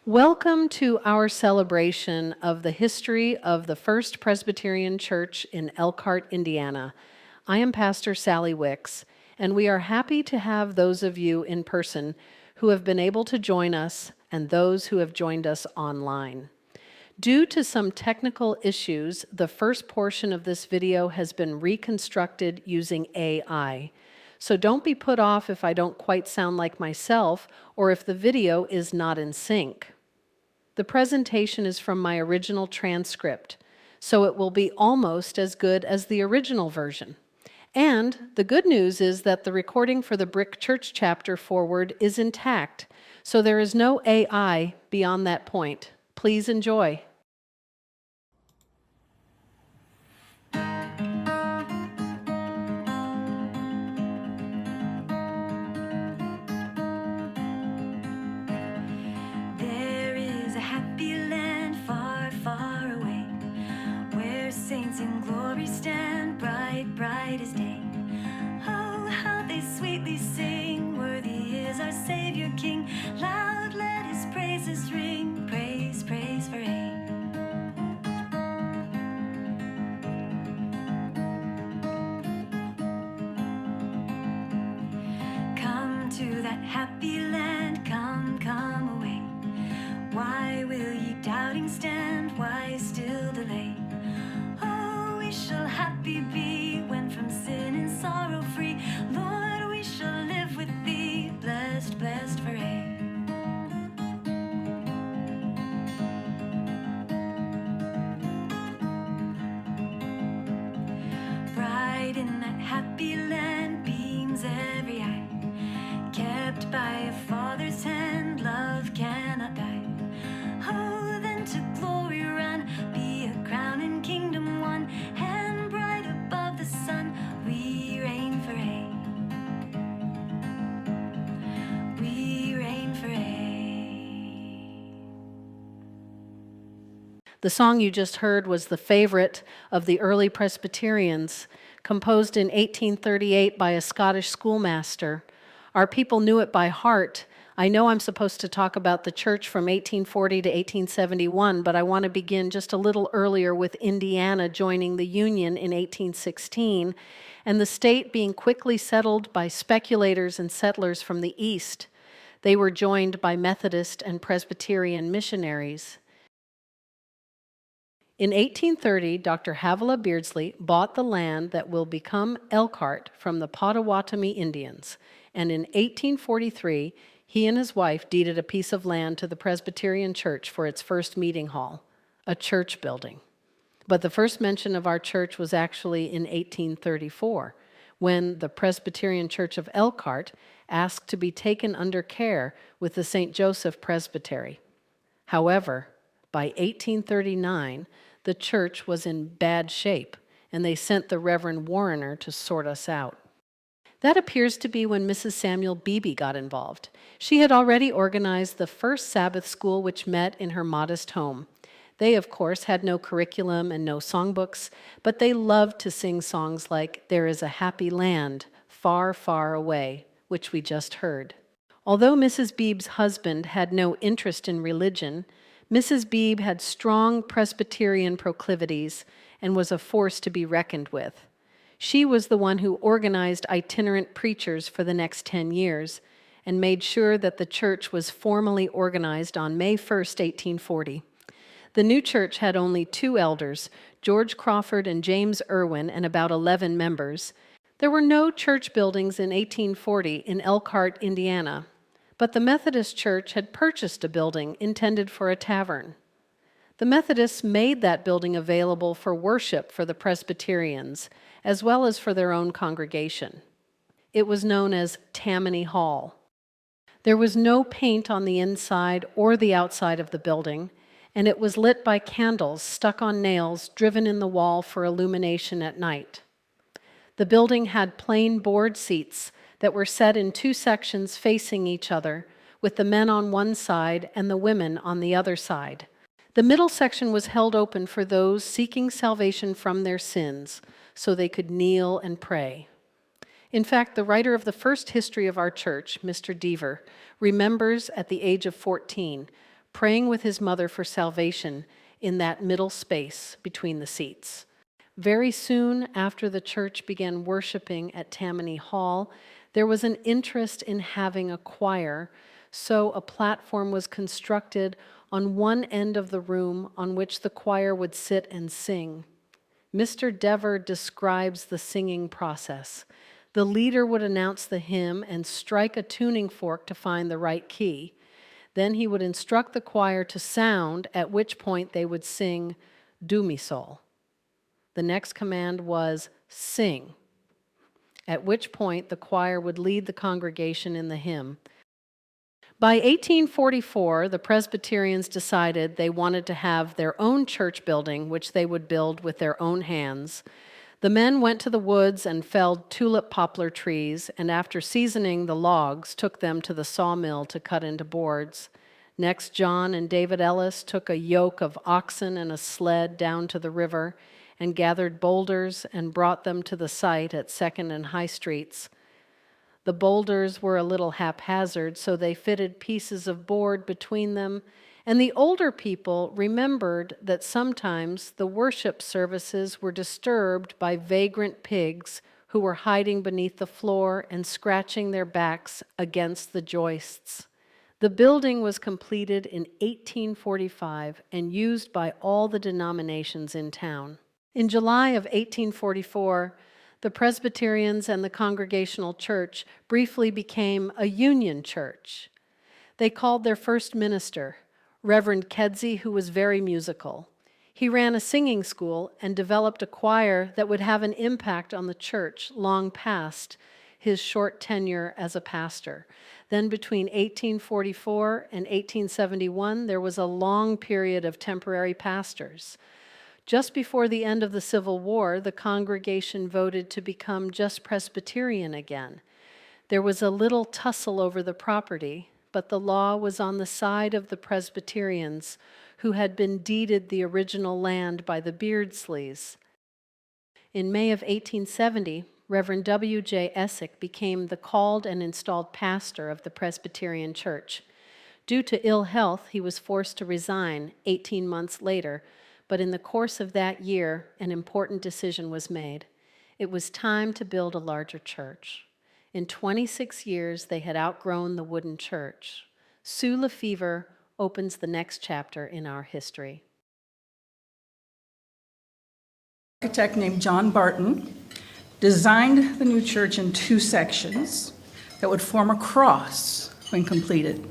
Welcome to our celebration of the history of the First Presbyterian Church in Elkhart, Indiana. I am Pastor Sally Wicks, and we are happy to have those of you in person who have been able to join us and those who have joined us online. Due to some technical issues, the first portion of this video has been reconstructed using AI. So don't be put off if I don't quite sound like myself or if the video is not in sync. The presentation is from my original transcript, so it will be almost as good as the original version. And the good news is that the recording for the Brick Church chapter forward is intact, so there is no AI beyond that point. Please enjoy. There is a happy land far, far away, where saints in glory stand bright, bright as day. Oh, how they sweetly sing, worthy is our Savior King. Loud let his praises ring, praise, praise for aid. Come to that happy land, come, come away. Why will ye doubting stand? Why still delay? Oh, we shall happy be when from sin and sorrow free. Lord, we shall live with thee, blessed, blessed for aye. Bright in that happy land beams every eye, kept by a Father's hand, love cannot die. Oh, then to glory run, be a crown and kingdom won, and bright above the sun, we reign for aye. We reign for aye. The song you just heard was the favorite of the early Presbyterians, composed in 1838 by a Scottish schoolmaster. Our people knew it by heart. I know I'm supposed to talk about the church from 1840 to 1871, but I want to begin just a little earlier with Indiana joining the Union in 1816, and the state being quickly settled by speculators and settlers from the east. They were joined by Methodist and Presbyterian missionaries. In 1830, Dr. Havilah Beardsley bought the land that will become Elkhart from the Potawatomi Indians, and in 1843, he and his wife deeded a piece of land to the Presbyterian Church for its first meeting hall, a church building. But the first mention of our church was actually in 1834, when the Presbyterian Church of Elkhart asked to be taken under care with the St. Joseph Presbytery. However, by 1839, the church was in bad shape, and they sent the Reverend Warrener to sort us out. That appears to be when Mrs. Samuel Beebe got involved. She had already organized the first Sabbath school which met in her modest home. They, of course, had no curriculum and no songbooks, but they loved to sing songs like "There is a Happy Land, Far, Far Away," which we just heard. Although Mrs. Beebe's husband had no interest in religion, Mrs. Beebe had strong Presbyterian proclivities and was a force to be reckoned with. She was the one who organized itinerant preachers for the next 10 years and made sure that the church was formally organized on May 1st, 1840. The new church had only 2 elders, George Crawford and James Irwin, and about 11 members. There were no church buildings in 1840 in Elkhart, Indiana, but the Methodist Church had purchased a building intended for a tavern. The Methodists made that building available for worship for the Presbyterians, as well as for their own congregation. It was known as Tammany Hall. There was no paint on the inside or the outside of the building, and it was lit by candles stuck on nails driven in the wall for illumination at night. The building had plain board seats that were set in 2 sections facing each other, with the men on one side and the women on the other side. The middle section was held open for those seeking salvation from their sins, so they could kneel and pray. In fact, the writer of the first history of our church, Mr. Deaver, remembers at the age of 14 praying with his mother for salvation in that middle space between the seats. Very soon after the church began worshiping at Tammany Hall, there was an interest in having a choir, so a platform was constructed on one end of the room on which the choir would sit and sing. Mr. Dever describes the singing process. The leader would announce the hymn and strike a tuning fork to find the right key. Then he would instruct the choir to sound, at which point they would sing Do Mi Sol. The next command was sing, at which point the choir would lead the congregation in the hymn. By 1844, the Presbyterians decided they wanted to have their own church building, which they would build with their own hands. The men went to the woods and felled tulip poplar trees, and after seasoning the logs, took them to the sawmill to cut into boards. Next, John and David Ellis took a yoke of oxen and a sled down to the river and gathered boulders and brought them to the site at 2nd and High Streets. The boulders were a little haphazard, so they fitted pieces of board between them, and the older people remembered that sometimes the worship services were disturbed by vagrant pigs who were hiding beneath the floor and scratching their backs against the joists. The building was completed in 1845 and used by all the denominations in town. In July of 1844, the Presbyterians and the Congregational Church briefly became a union church. They called their first minister, Reverend Kedzie, who was very musical. He ran a singing school and developed a choir that would have an impact on the church long past his short tenure as a pastor. Then between 1844 and 1871, there was a long period of temporary pastors. Just before the end of the Civil War, the congregation voted to become just Presbyterian again. There was a little tussle over the property, but the law was on the side of the Presbyterians, who had been deeded the original land by the Beardsleys. In May of 1870, Reverend W.J. Essick became the called and installed pastor of the Presbyterian Church. Due to ill health, he was forced to resign 18 months later, but in the course of that year, an important decision was made. It was time to build a larger church. In 26 years, they had outgrown the wooden church. Sue Lefevre opens the next chapter in our history. An architect named John Barton designed the new church in 2 sections that would form a cross when completed.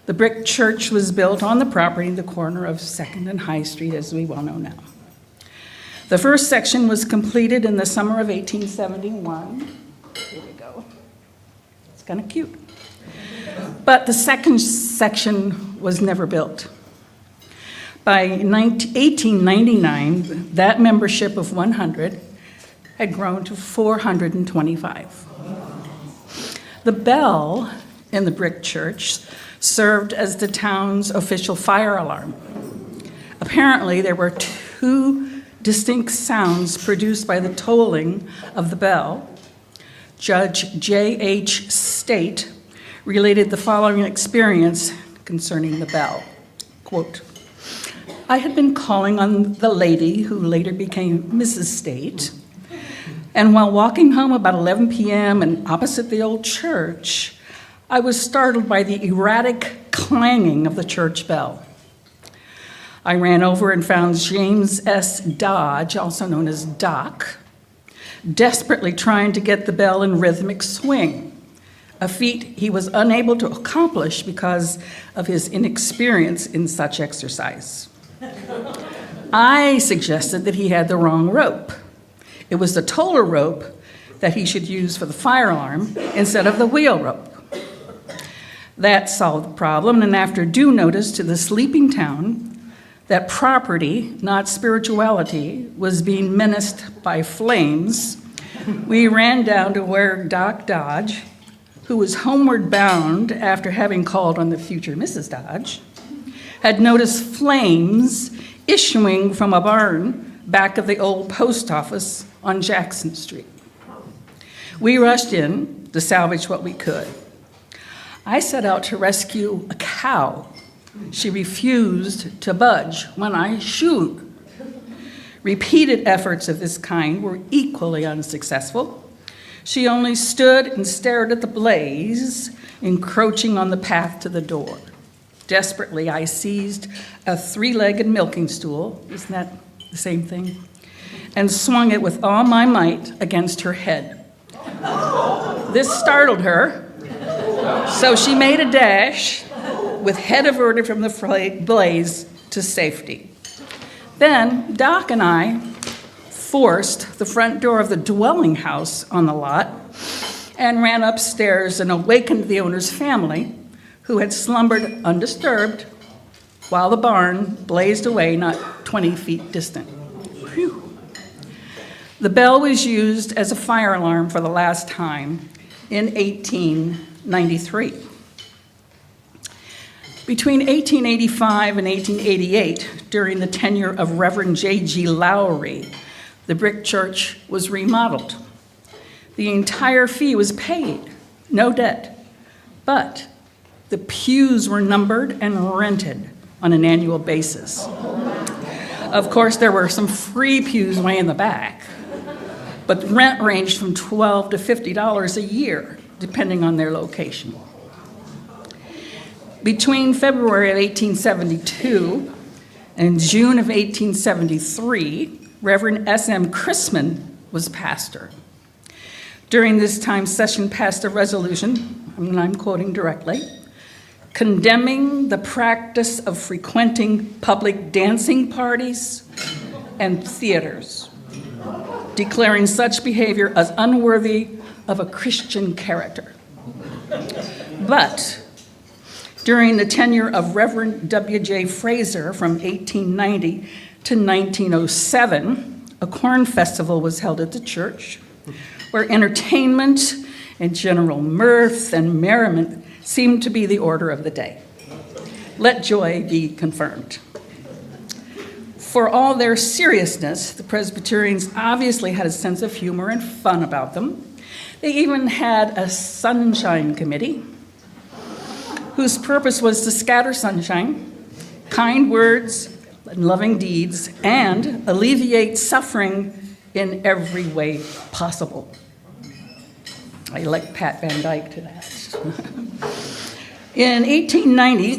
The brick church was built on the property, the corner of 2nd and High Street, as we well know now. The first section was completed in the summer of 1871. Here we go. It's kind of cute. But the second section was never built. By 1899, that membership of 100 had grown to 425. The bell in the brick church served as the town's official fire alarm. Apparently, there were 2 distinct sounds produced by the tolling of the bell. Judge J.H. State related the following experience concerning the bell. Quote, "I had been calling on the lady who later became Mrs. State, and while walking home about 11 p.m. and opposite the old church, I was startled by the erratic clanging of the church bell. I ran over and found James S. Dodge, also known as Doc, desperately trying to get the bell in rhythmic swing, a feat he was unable to accomplish because of his inexperience in such exercise. I suggested that he had the wrong rope. It was the toller rope that he should use for the fire alarm instead of the wheel rope. That solved the problem, and after due notice to the sleeping town that property, not spirituality, was being menaced by flames, we ran down to where Doc Dodge, who was homeward bound after having called on the future Mrs. Dodge, had noticed flames issuing from a barn back of the old post office on Jackson Street. We rushed in to salvage what we could. I set out to rescue a cow She refused to budge when I shooed. Repeated efforts of this kind were equally unsuccessful. She only stood and stared at the blaze, encroaching on the path to the door. Desperately, I seized a three-legged milking stool, isn't that the same thing? And swung it with all my might against her head. This startled her, so she made a dash with head averted from the blaze to safety. Then Doc and I forced the front door of the dwelling house on the lot and ran upstairs and awakened the owner's family, who had slumbered undisturbed while the barn blazed away not 20 feet distant. Whew. The bell was used as a fire alarm for the last time in 1893. Between 1885 and 1888, during the tenure of Reverend J.G. Lowry, the brick church was remodeled. The entire fee was paid, no debt, but the pews were numbered and rented on an annual basis. Of course, there were some free pews way in the back, but rent ranged from $12 to $50 a year, depending on their location. Between February of 1872 and June of 1873, Reverend S.M. Chrisman was pastor. During this time, session passed a resolution, and I'm quoting directly, condemning the practice of frequenting public dancing parties and theaters, declaring such behavior as unworthy of a Christian character. But during the tenure of Reverend W.J. Fraser from 1890 to 1907, a corn festival was held at the church, where entertainment and general mirth and merriment seemed to be the order of the day. Let joy be confirmed. For all their seriousness, the Presbyterians obviously had a sense of humor and fun about them. They even had a sunshine committee whose purpose was to scatter sunshine, kind words, and loving deeds, and alleviate suffering in every way possible. I like Pat Van Dyke to that. In 1890,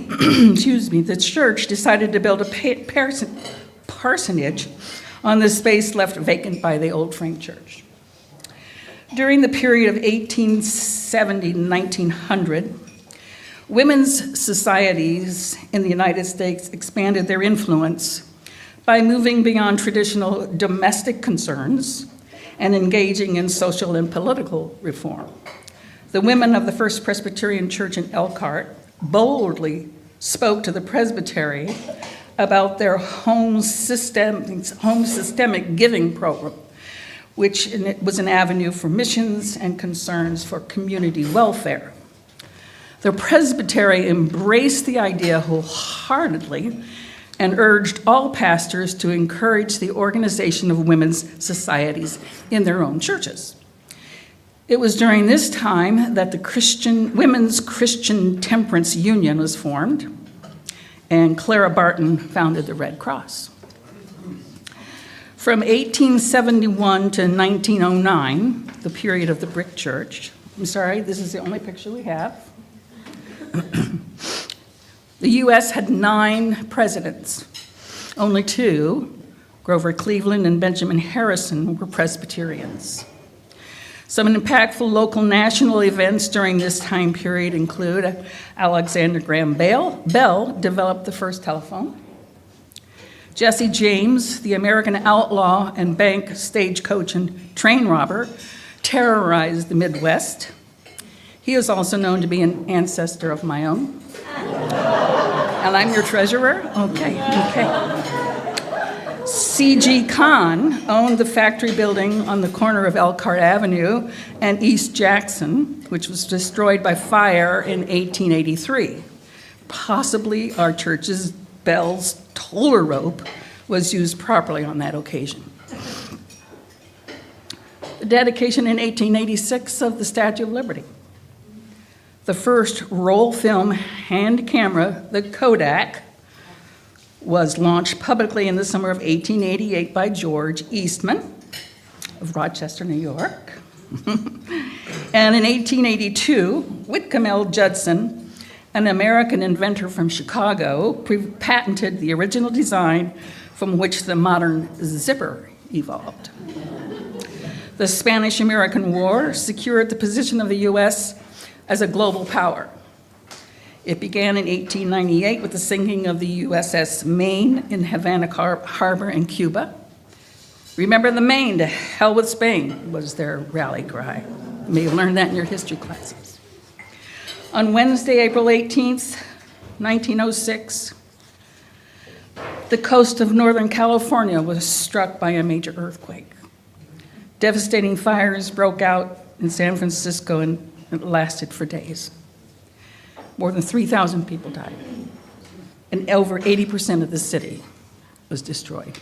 the church decided to build a parsonage on the space left vacant by the old Frank Church. During the period of 1870 to 1900, women's societies in the United States expanded their influence by moving beyond traditional domestic concerns and engaging in social and political reform. The women of the First Presbyterian Church in Elkhart boldly spoke to the presbytery about their home systemic giving program, which was an avenue for missions and concerns for community welfare. The presbytery embraced the idea wholeheartedly and urged all pastors to encourage the organization of women's societies in their own churches. It was during this time that the Women's Christian Temperance Union was formed, and Clara Barton founded the Red Cross. From 1871 to 1909, the period of the brick church, I'm sorry, this is the only picture we have. The U.S. had 9 presidents. Only 2, Grover Cleveland and Benjamin Harrison, were Presbyterians. Some impactful local national events during this time period include Alexander Graham Bell developed the first telephone. Jesse James, the American outlaw and bank stagecoach and train robber, terrorized the Midwest. He is also known to be an ancestor of my own. And I'm your treasurer? Okay. C.G. Kahn owned the factory building on the corner of Elkhart Avenue and East Jackson, which was destroyed by fire in 1883. Possibly our church's bell's toller rope was used properly on that occasion. The dedication in 1886 of the Statue of Liberty. The The first roll film hand camera, the Kodak, was launched publicly in the summer of 1888 by George Eastman of Rochester, New York. And in 1882, Whitcomb L. Judson, an American inventor from Chicago, patented the original design from which the modern zipper evolved. The Spanish-American War secured the position of the U.S. as a global power. It began in 1898 with the sinking of the USS Maine in Havana Harbor in Cuba. Remember the Maine, to hell with Spain, was their rally cry. You may have learned that in your history classes. On Wednesday, April 18th, 1906, the coast of Northern California was struck by a major earthquake. Devastating fires broke out in San Francisco and it lasted for days. More than 3,000 people died, and over 80% of the city was destroyed.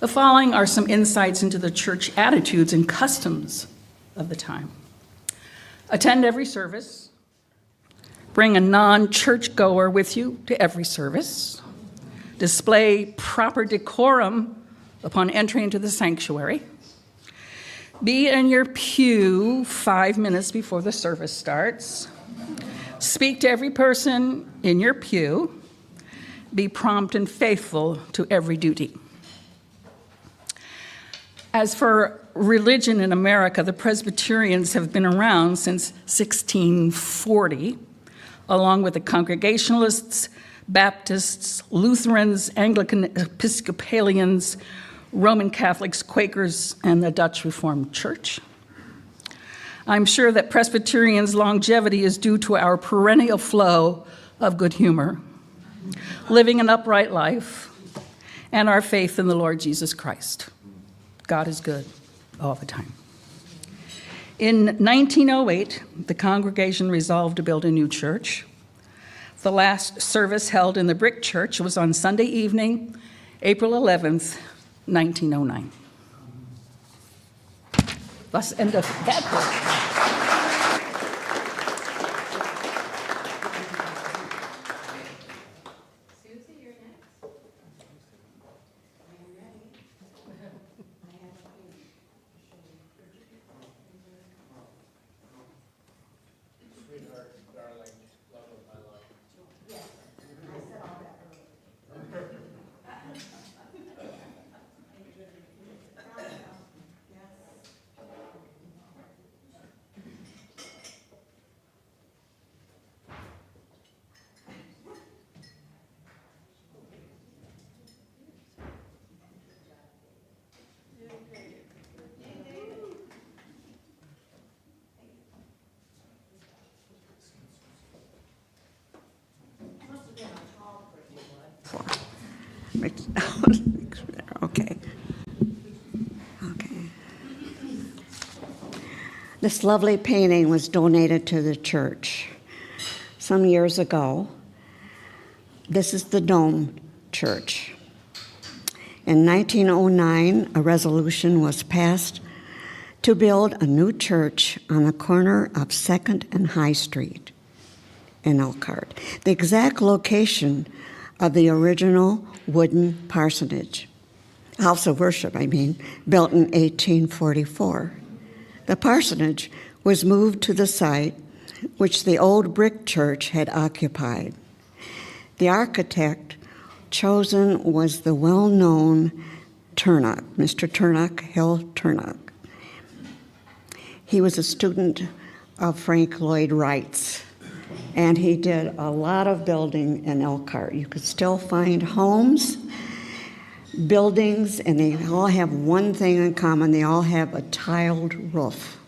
The following are some insights into the church attitudes and customs of the time. Attend every service. Bring a non-church goer with you to every service. Display proper decorum upon entry into the sanctuary. Be in your pew 5 minutes before the service starts. Speak to every person in your pew. Be prompt and faithful to every duty. As for religion in America, the Presbyterians have been around since 1640, along with the Congregationalists, Baptists, Lutherans, Anglican Episcopalians, Roman Catholics, Quakers, and the Dutch Reformed Church. I'm sure that Presbyterians' longevity is due to our perennial flow of good humor, living an upright life, and our faith in the Lord Jesus Christ. God is good all the time. In 1908, the congregation resolved to build a new church. The last service held in the brick church was on Sunday evening, April 11th, 1909. Thus endeth that portion. Okay. This lovely painting was donated to the church some years ago. This is the Dome Church. In 1909, a resolution was passed to build a new church on the corner of 2nd and High Street in Elkhart. The exact location of the original wooden parsonage, house of worship, built in 1844. The parsonage was moved to the site which the old brick church had occupied. The architect chosen was the well-known Turnock, Mr. Turnock, Hill Turnock. He was a student of Frank Lloyd Wright's, and he did a lot of building in Elkhart. You could still find homes, buildings, and they all have one thing in common. They all have a tiled roof.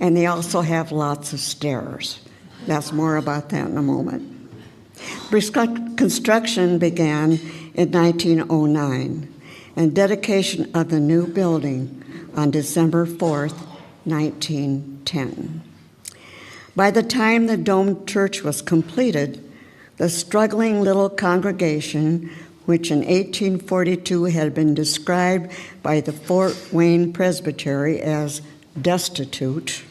And they also have lots of stairs. That's more about that in a moment. Construction began in 1909, and dedication of the new building on December 4th, 1910. By the time the Dome Church was completed, the struggling little congregation, which in 1842 had been described by the Fort Wayne Presbytery as destitute,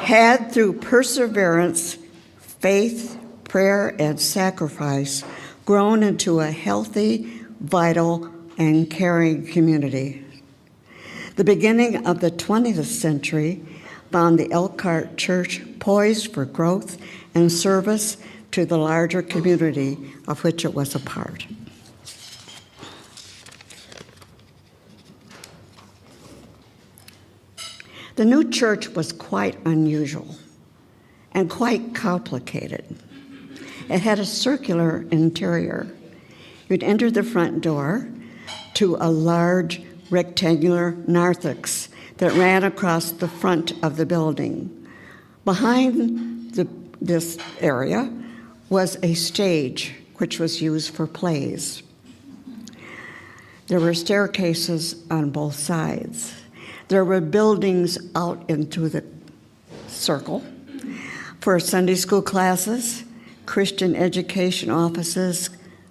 had through perseverance, faith, prayer, and sacrifice grown into a healthy, vital, and caring community. The beginning of the 20th century found the Elkhart Church poised for growth and service to the larger community of which it was a part. The new church was quite unusual and quite complicated. It had a circular interior. You'd enter the front door to a large rectangular narthex that ran across the front of the building. Behind this area was a stage which was used for plays. There were staircases on both sides. There were buildings out into the circle for Sunday school classes, Christian education offices,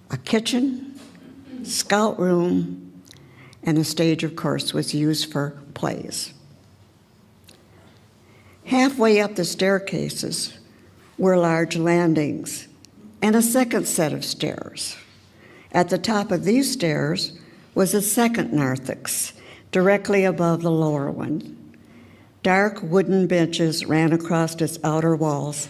a kitchen, scout room, and the stage, of course, was used for plays. Halfway up the staircases were large landings and a second set of stairs. At the top of these stairs was a second narthex, directly above the lower one. Dark wooden benches ran across its outer walls.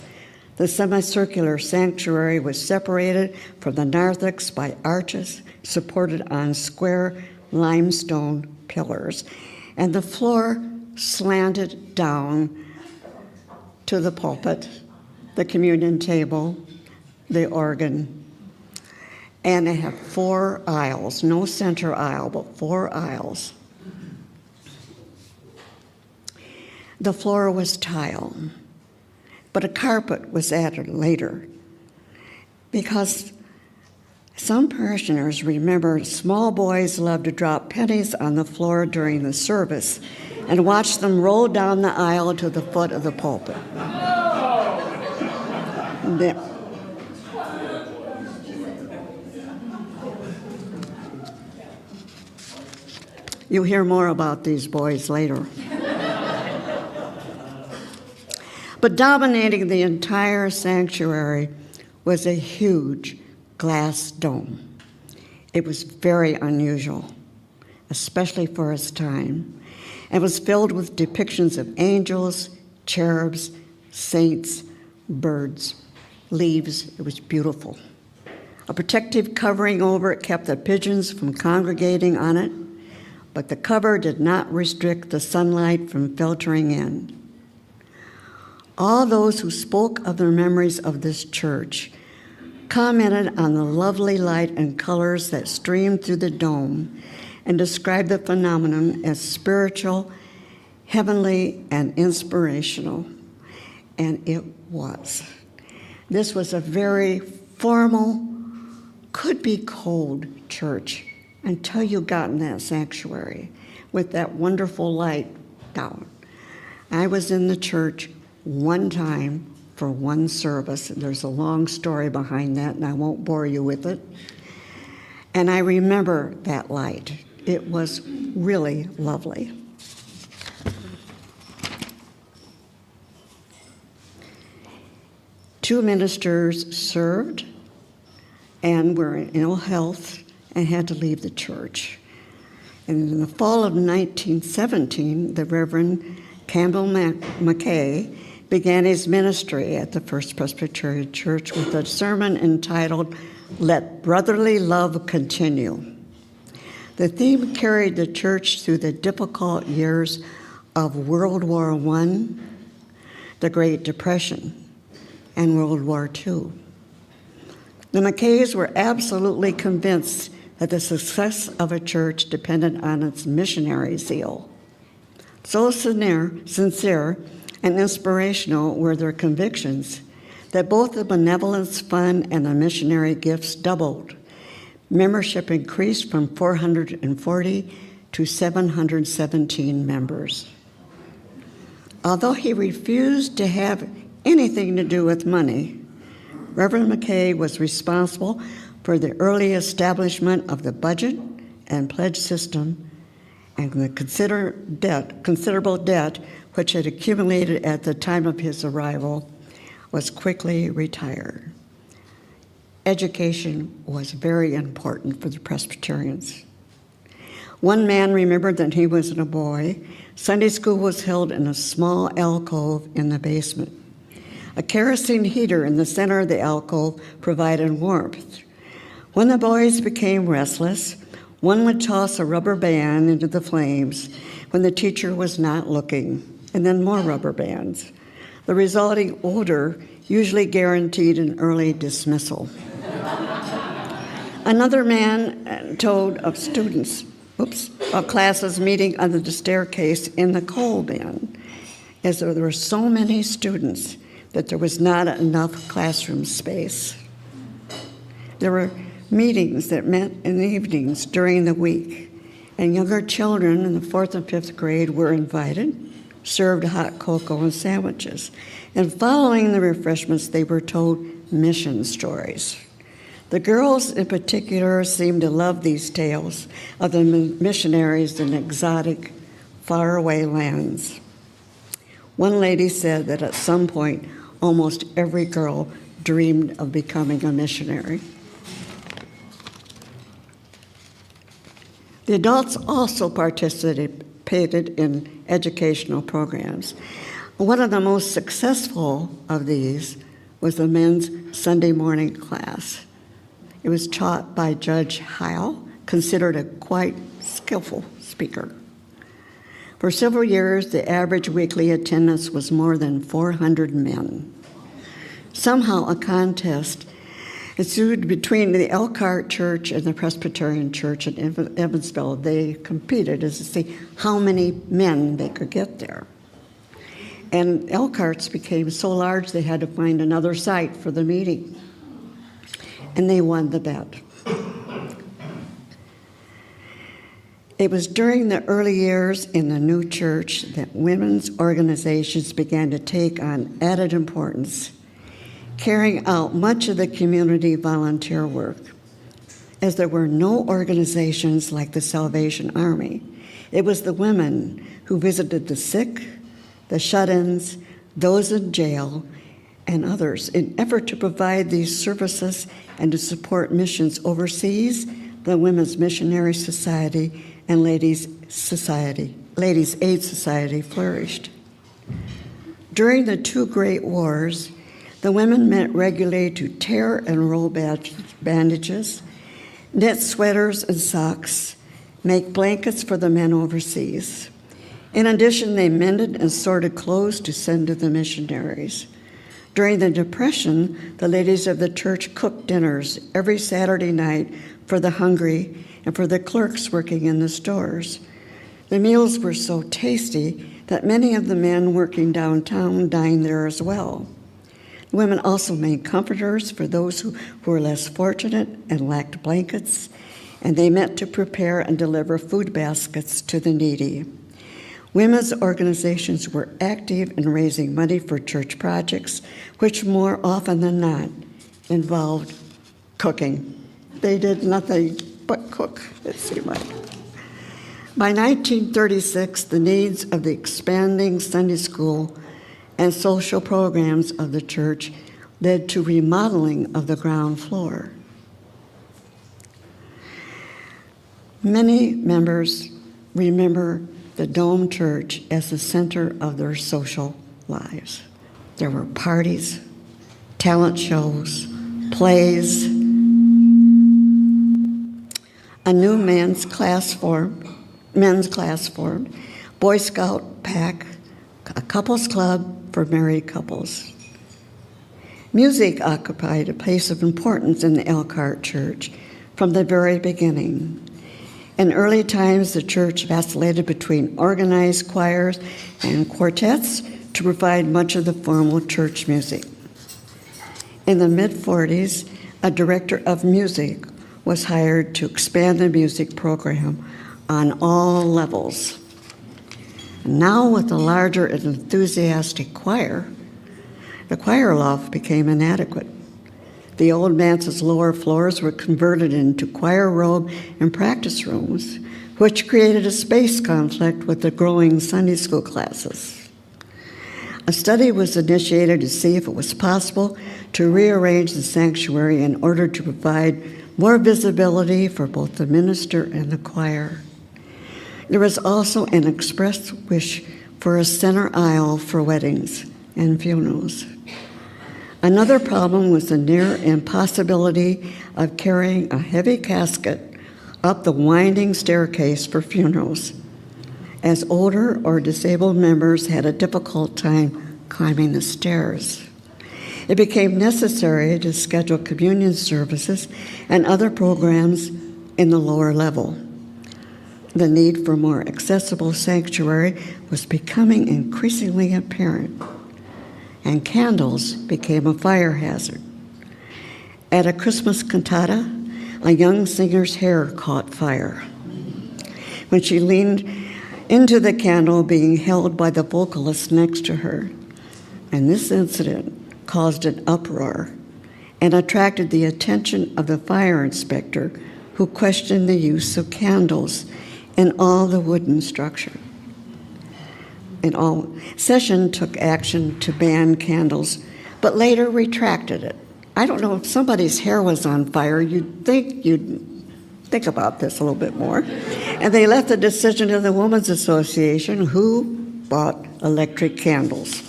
The semicircular sanctuary was separated from the narthex by arches supported on square limestone pillars, and the floor slanted down to the pulpit, the communion table, the organ, and it had 4 aisles, no center aisle, but 4 aisles. The floor was tile, but a carpet was added later because some parishioners remember small boys loved to drop pennies on the floor during the service and watch them roll down the aisle to the foot of the pulpit. You'll hear more about these boys later. But dominating the entire sanctuary was a huge glass dome. It was very unusual, especially for its time, and was filled with depictions of angels, cherubs, saints, birds, leaves. It was beautiful. A protective covering over it kept the pigeons from congregating on it, but the cover did not restrict the sunlight from filtering in. All those who spoke of their memories of this church commented on the lovely light and colors that streamed through the dome and described the phenomenon as spiritual, heavenly, and inspirational. And it was. This was a very formal, could be cold church until you got in that sanctuary with that wonderful light down. I was in the church one time for one service. There's a long story behind that, and I won't bore you with it. And I remember that light. It was really lovely. Two ministers served and were in ill health and had to leave the church. And in the fall of 1917, the Reverend Campbell McKay began his ministry at the First Presbyterian Church with a sermon entitled, "Let Brotherly Love Continue." The theme carried the church through the difficult years of World War I, the Great Depression, and World War II. The McKays were absolutely convinced that the success of a church depended on its missionary zeal. So sincere and inspirational were their convictions that both the benevolence fund and the missionary gifts doubled. Membership increased from 440 to 717 members. Although he refused to have anything to do with money, Reverend McKay was responsible for the early establishment of the budget and pledge system and the considerable debt which had accumulated at the time of his arrival, was quickly retired. Education was very important for the Presbyterians. One man remembered that he was a boy. Sunday school was held in a small alcove in the basement. A kerosene heater in the center of the alcove provided warmth. When the boys became restless, one would toss a rubber band into the flames when the teacher was not looking, and then more rubber bands. The resulting odor usually guaranteed an early dismissal. Another man told of students, of classes meeting under the staircase in the coal bin, as there were so many students that there was not enough classroom space. There were meetings that met in the evenings during the week, and younger children in the 4th and 5th grade were invited, served hot cocoa and sandwiches, and following the refreshments, they were told mission stories. The girls in particular seemed to love these tales of the missionaries in exotic, faraway lands. One lady said that at some point, almost every girl dreamed of becoming a missionary. The adults also participated in educational programs. One of the most successful of these was the men's Sunday morning class. It was taught by Judge Heil, considered a quite skillful speaker. For several years, the average weekly attendance was more than 400 men. Somehow a contest ensued between the Elkhart Church and the Presbyterian Church in Evansville. They competed as to see how many men they could get there. And Elkhart's became so large they had to find another site for the meeting. And they won the bet. It was during the early years in the new church that women's organizations began to take on added importance, carrying out much of the community volunteer work. As there were no organizations like the Salvation Army, it was the women who visited the sick, the shut-ins, those in jail, and others in effort to provide these services and to support missions overseas. The Women's Missionary Society and Ladies' Aid Society flourished. During the 2 great wars, the women met regularly to tear and roll bandages, knit sweaters and socks, make blankets for the men overseas. In addition, they mended and sorted clothes to send to the missionaries. During the Depression, the ladies of the church cooked dinners every Saturday night for the hungry and for the clerks working in the stores. The meals were so tasty that many of the men working downtown dined there as well. The women also made comforters for those who were less fortunate and lacked blankets, and they met to prepare and deliver food baskets to the needy. Women's organizations were active in raising money for church projects, which more often than not involved cooking. They did nothing but cook, it seemed like. By 1936, the needs of the expanding Sunday school and social programs of the church led to remodeling of the ground floor. Many members remember the Dome Church as the center of their social lives. There were parties, talent shows, plays, a new men's class formed, Boy Scout pack, a couples club for married couples. Music occupied a place of importance in the Elkhart Church from the very beginning. In early times, the church vacillated between organized choirs and quartets to provide much of the formal church music. In the mid-40s, a director of music was hired to expand the music program on all levels. Now, with a larger and enthusiastic choir, the choir loft became inadequate. The old manse's lower floors were converted into choir robe and practice rooms, which created a space conflict with the growing Sunday school classes. A study was initiated to see if it was possible to rearrange the sanctuary in order to provide more visibility for both the minister and the choir. There was also an expressed wish for a center aisle for weddings and funerals. Another problem was the near impossibility of carrying a heavy casket up the winding staircase for funerals, as older or disabled members had a difficult time climbing the stairs. It became necessary to schedule communion services and other programs in the lower level. The need for more accessible sanctuary was becoming increasingly apparent, and candles became a fire hazard. At a Christmas cantata, a young singer's hair caught fire. When she leaned into the candle being held by the vocalist next to her, and this incident caused an uproar and attracted the attention of the fire inspector, who questioned the use of candles in all the wooden structure. Session took action to ban candles, but later retracted it. I don't know, if somebody's hair was on fire, you'd think about this a little bit more. And they left the decision to the Women's Association, who bought electric candles.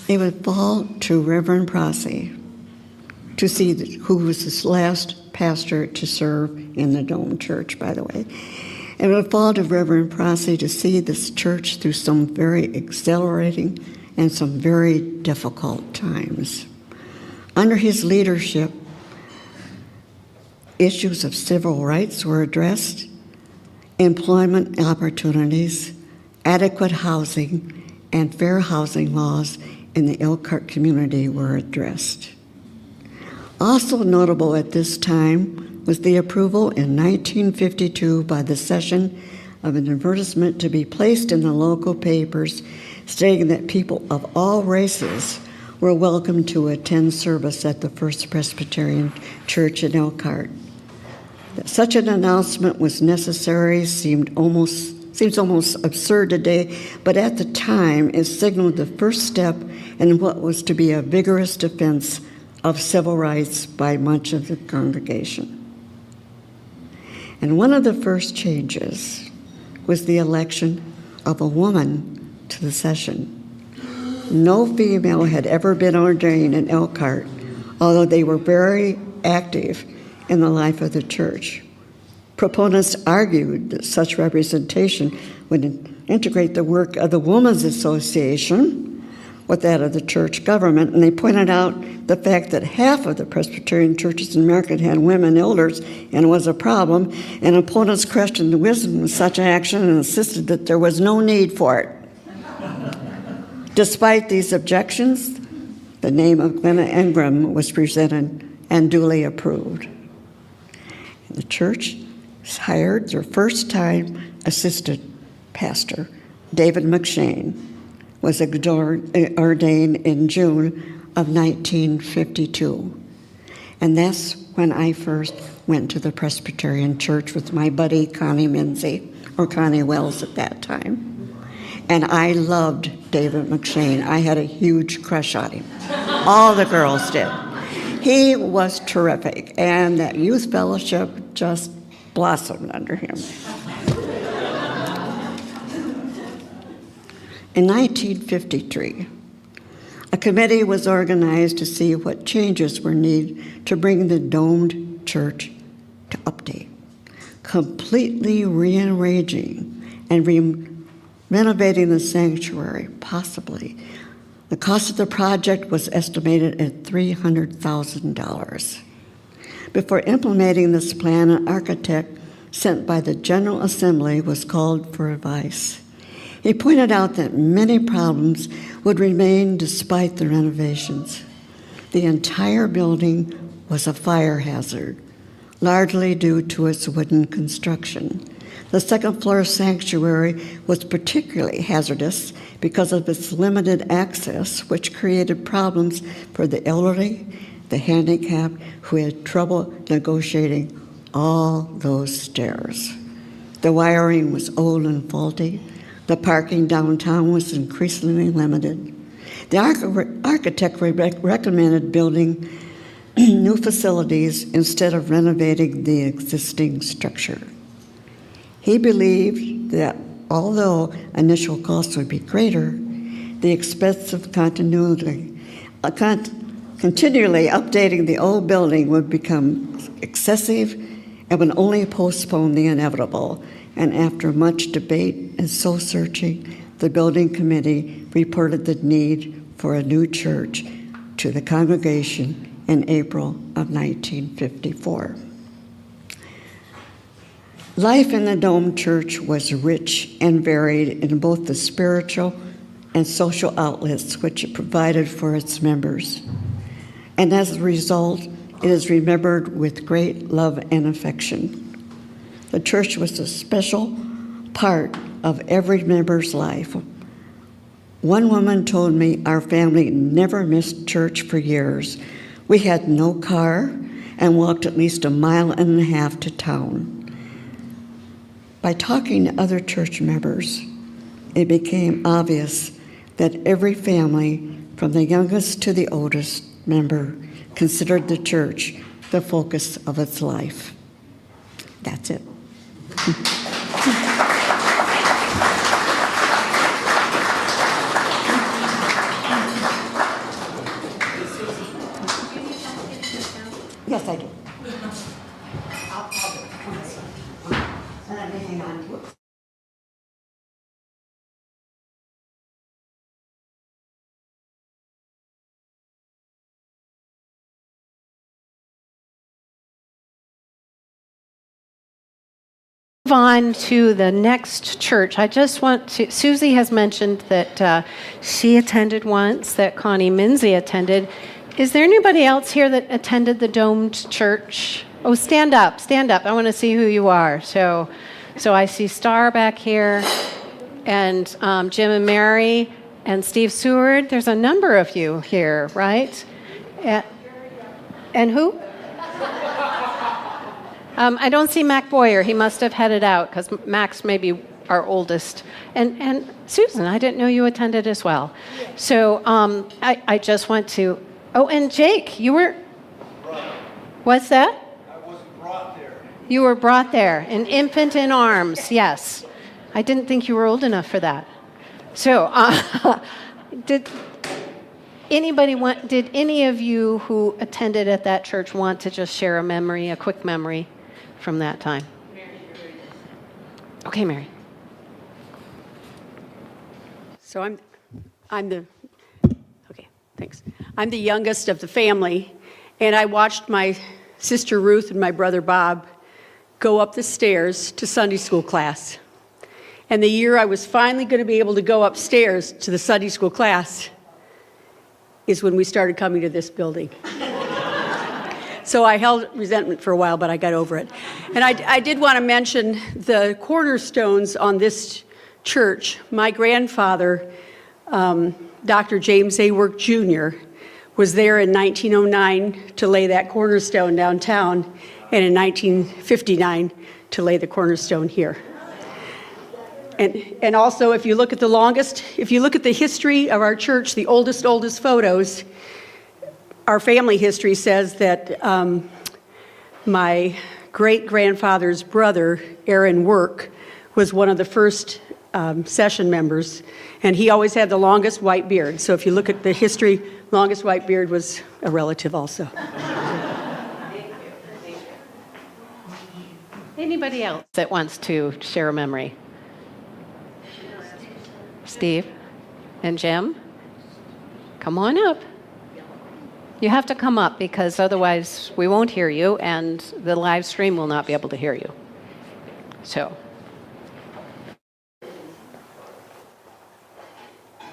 It would fall to Reverend Prosy to see who was his last pastor to serve in the Dome Church, by the way. It would fall to Reverend Prosy to see this church through some very exhilarating and some very difficult times. Under his leadership, issues of civil rights were addressed, employment opportunities, adequate housing, and fair housing laws in the Elkhart community were addressed. Also notable at this time was the approval in 1952 by the session of an advertisement to be placed in the local papers stating that people of all races were welcome to attend service at the First Presbyterian Church in Elkhart. That such an announcement was necessary seems almost absurd today, but at the time it signaled the first step in what was to be a vigorous defense of civil rights by much of the congregation. And one of the first changes was the election of a woman to the session. No female had ever been ordained in Elkhart, although they were very active in the life of the church. Proponents argued that such representation would integrate the work of the Women's Association with that of the church government, and they pointed out the fact that half of the Presbyterian churches in America had women elders, and it was a problem, and opponents questioned the wisdom of such action and insisted that there was no need for it. Despite these objections, the name of Glenna Ingram was presented and duly approved. And the church hired their first-time assistant pastor, David McShane, was ordained in June of 1952. And that's when I first went to the Presbyterian Church with my buddy Connie Minzy, or Connie Wells at that time. And I loved David McShane. I had a huge crush on him. All the girls did. He was terrific, and that youth fellowship just blossomed under him. In 1953, a committee was organized to see what changes were needed to bring the domed church to update, completely rearranging and renovating the sanctuary, possibly. The cost of the project was estimated at $300,000. Before implementing this plan, an architect sent by the General Assembly was called for advice. He pointed out that many problems would remain despite the renovations. The entire building was a fire hazard, largely due to its wooden construction. The second-floor sanctuary was particularly hazardous because of its limited access, which created problems for the elderly, the handicapped, who had trouble negotiating all those stairs. The wiring was old and faulty. The parking downtown was increasingly limited. The architect recommended building new facilities instead of renovating the existing structure. He believed that although initial costs would be greater, the expense of continually updating the old building would become excessive and would only postpone the inevitable. And after much debate and soul searching, the building committee reported the need for a new church to the congregation in April of 1954. Life in the Dome Church was rich and varied in both the spiritual and social outlets which it provided for its members. And as a result, it is remembered with great love and affection. The church was a special part of every member's life. One woman told me our family never missed church for years. We had no car and walked at least 1.5 miles to town. By talking to other church members, it became obvious that every family, from the youngest to the oldest member, considered the church the focus of its life. That's it. Yes, I do. Hang on. Whoops. Move on to the next church. I just want to, Susie has mentioned that she attended once, that Connie Minzy attended. Is there anybody else here that attended the domed church? Oh, stand up, stand up. I want to see who you are. So I see Star back here, and Jim and Mary, and Steve Seward. There's a number of you here, right? And who? I don't see Mac Boyer. He must have headed out because Mac's maybe our oldest. And Susan, I didn't know you attended as well. So I just want to. Oh, and Jake, you were. What's that? I was brought there. You were brought there, an infant in arms. Yes, I didn't think you were old enough for that. So, did any of you who attended at that church want to just share a memory, a quick memory from that time? Okay, Mary. So I'm the youngest of the family, and I watched my sister Ruth and my brother Bob go up the stairs to Sunday school class. And the year I was finally going to be able to go upstairs to the Sunday school class is when we started coming to this building. So I held resentment for a while, but I got over it. And I did want to mention the cornerstones on this church. My grandfather, Dr. James A. Work Jr., was there in 1909 to lay that cornerstone downtown, and in 1959 to lay the cornerstone here. And also, if you look at the history of our church, the oldest photos, our family history says that my great-grandfather's brother, Aaron Work, was one of the first session members, and he always had the longest white beard. So if you look at the history, longest white beard was a relative also. Anybody else that wants to share a memory? Steve and Jim, come on up. You have to come up because otherwise we won't hear you and the live stream will not be able to hear you. So.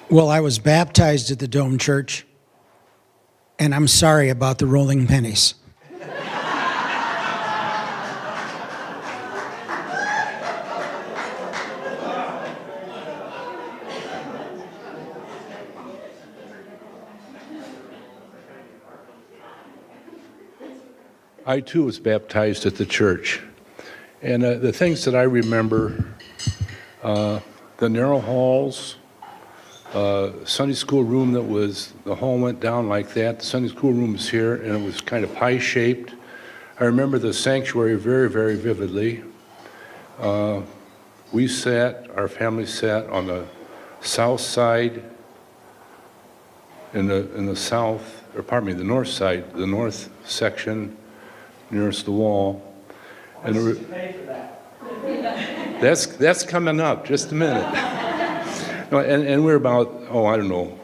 Well, I was baptized at the Dome Church, and I'm sorry about the rolling pennies. I too was baptized at the church, And the things that I remember, the narrow halls, Sunday school room that was, the hall went down like that. The Sunday school room was here, and it was kind of pie-shaped. I remember the sanctuary very, very vividly. Our family sat on the south side, in the south, or pardon me, the north side, the north section nearest the wall. And that's coming up, just a minute. No, and we're about, I don't know,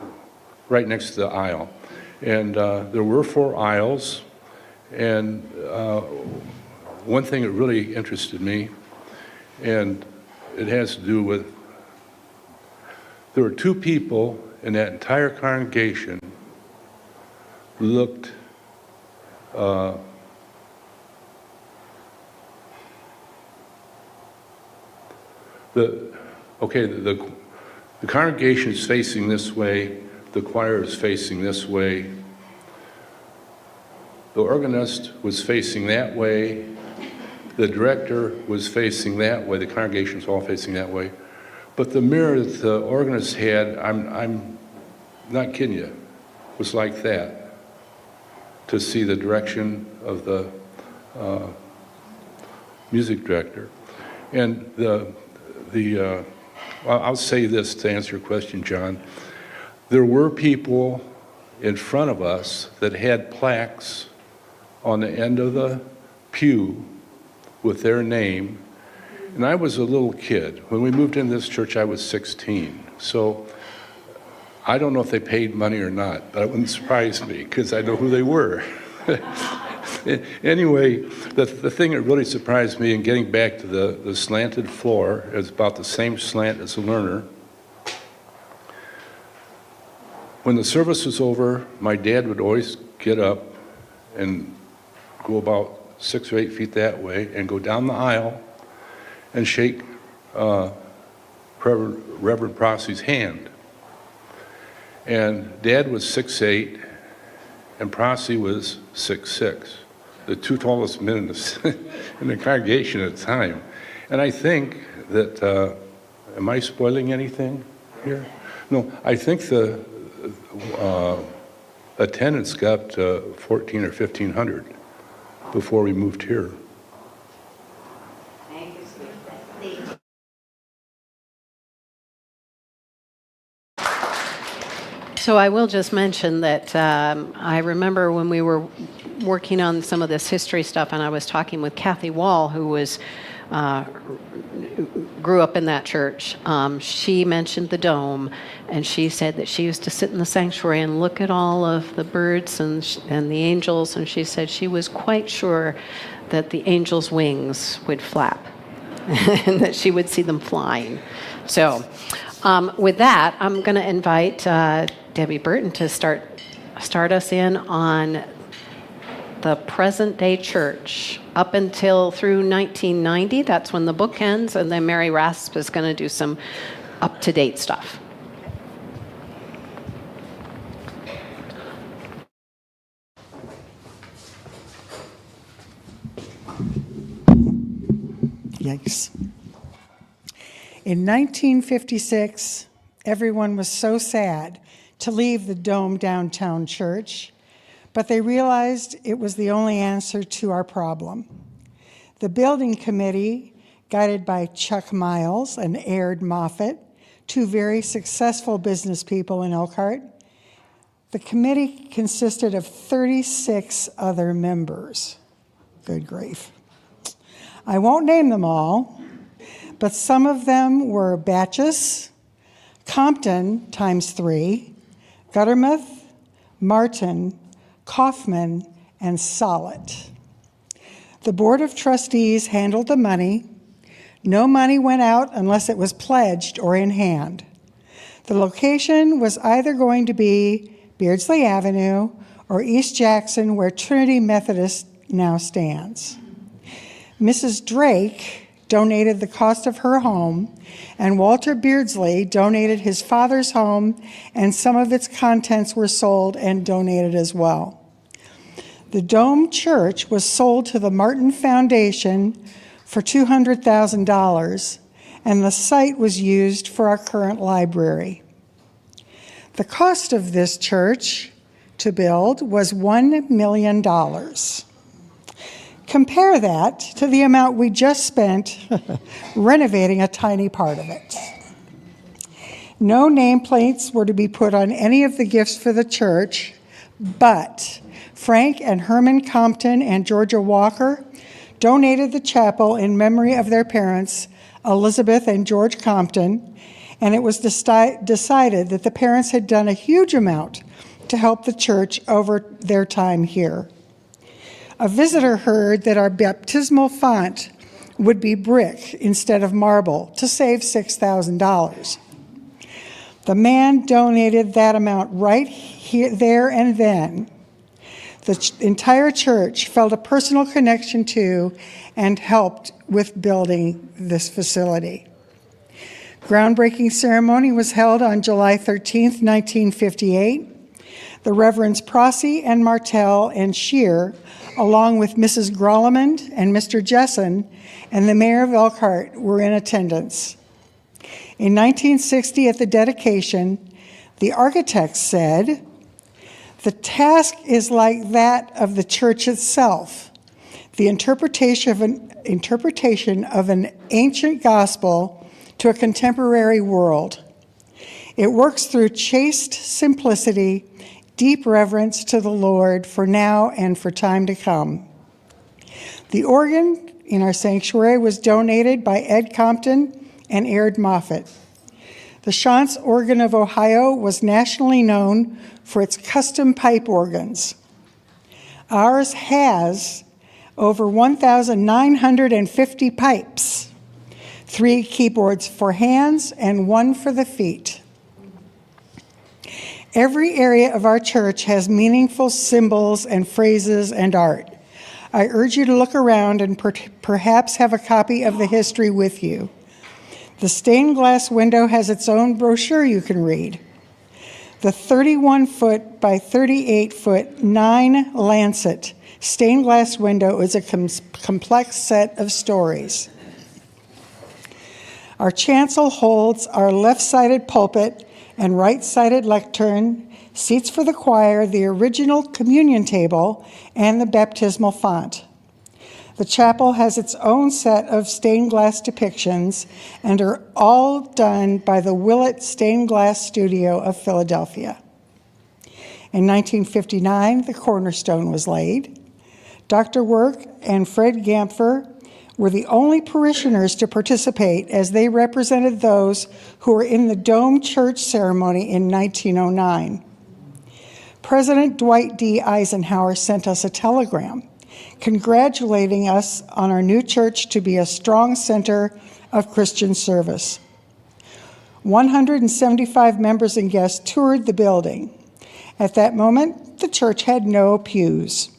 right next to the aisle. And there were 4 aisles, and one thing that really interested me, and it has to do with, there were 2 people in that entire congregation who looked the congregation is facing this way, the choir is facing this way, the organist was facing that way, the director was facing that way, the congregation was all facing that way. But the mirror that the organist had, I'm not kidding you, was like that, to see the direction of the music director. And I'll say this to answer your question, John. There were people in front of us that had plaques on the end of the pew with their name. And I was a little kid. When we moved into this church, I was 16. So I don't know if they paid money or not, but it wouldn't surprise me because I know who they were. Anyway, the thing that really surprised me, and getting back to the slanted floor, is about the same slant as the learner. When the service was over, my dad would always get up and go about 6 or 8 feet that way and go down the aisle and shake Reverend Prossy's hand. And Dad was 6'8", and Prosy was 6'6", the 2 tallest men in the congregation at the time. And I think that, am I spoiling anything here? No, I think the attendance got up to 1,400 or 1,500 before we moved here. So I will just mention that I remember when we were working on some of this history stuff, and I was talking with Kathy Wall, who was grew up in that church. She mentioned the dome, and she said that she used to sit in the sanctuary and look at all of the birds and the angels, and she said she was quite sure that the angels' wings would flap and that she would see them flying. So with that, I'm going to invite Debbie Burton to start us in on the present-day church up until through 1990. That's when the book ends, and then Mary Rasp is going to do some up-to-date stuff. Yikes. In 1956, everyone was so sad to leave the Dome downtown church, but they realized it was the only answer to our problem. The building committee, guided by Chuck Miles and Aird Moffett, 2 very successful business people in Elkhart, the committee consisted of 36 other members. Good grief. I won't name them all, but some of them were Batchus, Compton ×3, Guttermouth, Martin, Kaufman, and Sollitt. The Board of Trustees handled the money. No money went out unless it was pledged or in hand. The location was either going to be Beardsley Avenue or East Jackson, where Trinity Methodist now stands. Mrs. Drake donated the cost of her home, and Walter Beardsley donated his father's home, and some of its contents were sold and donated as well. The Dome Church was sold to the Martin Foundation for $200,000, and the site was used for our current library. The cost of this church to build was $1 million. Compare that to the amount we just spent renovating a tiny part of it. No nameplates were to be put on any of the gifts for the church, but Frank and Herman Compton and Georgia Walker donated the chapel in memory of their parents, Elizabeth and George Compton, and it was decided that the parents had done a huge amount to help the church over their time here. A visitor heard that our baptismal font would be brick instead of marble to save $6,000. The man donated that amount right here, there and then. The entire church felt a personal connection to and helped with building this facility. Groundbreaking ceremony was held on July 13th, 1958. The Reverends Prosy and Martell and Shear, along with Mrs. Grollemond and Mr. Jessen and the mayor of Elkhart, were in attendance. In 1960, at the dedication, the architect said, "The task is like that of the church itself, the interpretation of an ancient gospel to a contemporary world. It works through chaste simplicity, deep reverence to the Lord for now and for time to come." The organ in our sanctuary was donated by Ed Compton and Aird Moffett. The Shantz Organ of Ohio was nationally known for its custom pipe organs. Ours has over 1,950 pipes, 3 keyboards for hands and 1 for the feet. Every area of our church has meaningful symbols and phrases and art. I urge you to look around and perhaps have a copy of the history with you. The stained glass window has its own brochure you can read. The 31-foot by 38-foot 9 lancet stained glass window is a complex set of stories. Our chancel holds our left-sided pulpit and right-sided lectern, seats for the choir, the original communion table, and the baptismal font. The chapel has its own set of stained glass depictions and are all done by the Willett Stained Glass Studio of Philadelphia. In 1959, the cornerstone was laid. Dr. Work and Fred Gampfer were the only parishioners to participate, as they represented those who were in the Dome Church ceremony in 1909. President Dwight D. Eisenhower sent us a telegram congratulating us on our new church to be a strong center of Christian service. 175 members and guests toured the building. At that moment, the church had no pews.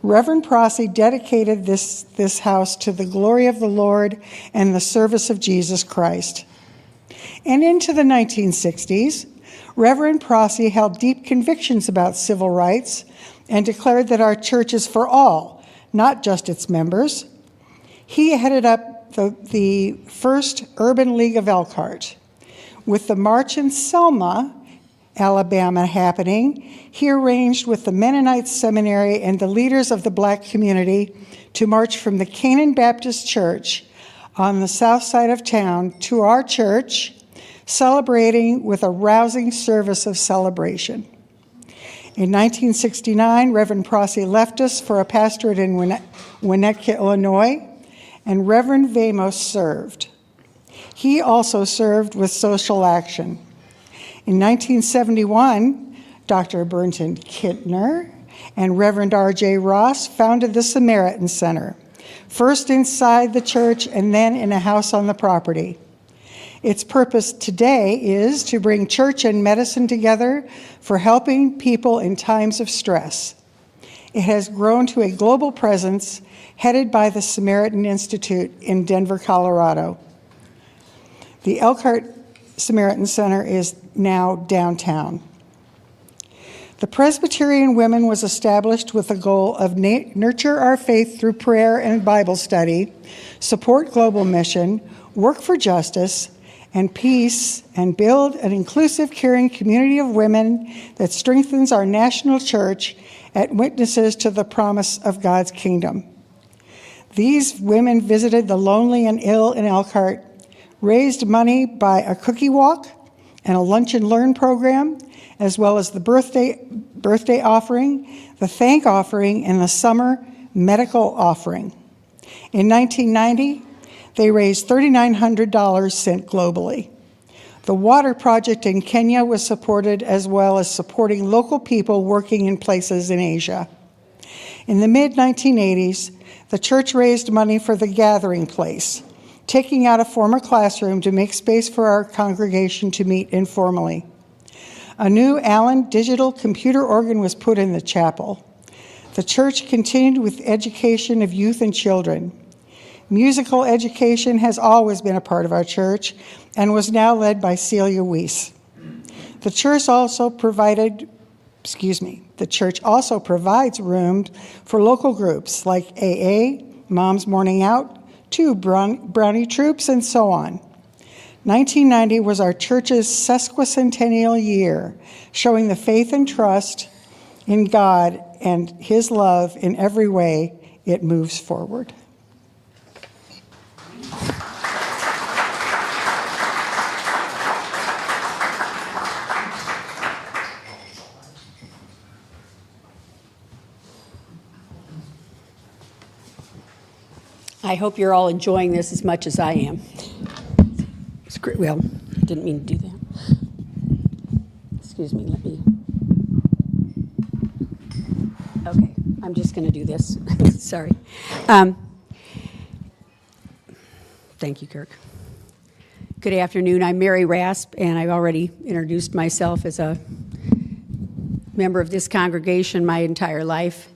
Reverend Prosy dedicated this house to the glory of the Lord and the service of Jesus Christ. And into the 1960s, Reverend Prosy held deep convictions about civil rights and declared that our church is for all, not just its members. He headed up the First Urban League of Elkhart. With the march in Selma, Alabama happening, he arranged with the Mennonite Seminary and the leaders of the black community to march from the Canaan Baptist Church on the south side of town to our church, celebrating with a rousing service of celebration. In 1969, Reverend Prosy left us for a pastorate in Winnetka, Illinois, and Reverend Vamos served. He also served with social action. In 1971, Dr. Burnton Kintner and Reverend R.J. Ross founded the Samaritan Center, first inside the church and then in a house on the property. Its purpose today is to bring church and medicine together for helping people in times of stress. It has grown to a global presence headed by the Samaritan Institute in Denver, Colorado. The Elkhart Samaritan Center is now downtown. The Presbyterian Women was established with the goal of nurture our faith through prayer and Bible study, support global mission, work for justice and peace, and build an inclusive, caring community of women that strengthens our national church and witnesses to the promise of God's kingdom. These women visited the lonely and ill in Elkhart, raised money by a cookie walk and a lunch and learn program, as well as the birthday offering, the thank offering, and the summer medical offering. In 1990, they raised $3,900 sent globally. The water project in Kenya was supported, as well as supporting local people working in places in Asia. In the mid-1980s, the church raised money for the gathering place, taking out a former classroom to make space for our congregation to meet informally. A new Allen digital computer organ was put in the chapel. The church continued with education of youth and children. Musical education has always been a part of our church and was now led by Celia Weiss. The church also provides room for local groups like AA, Moms Morning Out, Brownie Troops, and so on. 1990 was our church's sesquicentennial year, showing the faith and trust in God and His love in every way it moves forward. I hope you're all enjoying this as much as I am. It's great. Well, I didn't mean to do that. Excuse me, let me. Okay, I'm just going to do this. Sorry. Thank you, Kirk. Good afternoon. I'm Mary Rasp, and I've already introduced myself as a member of this congregation my entire life.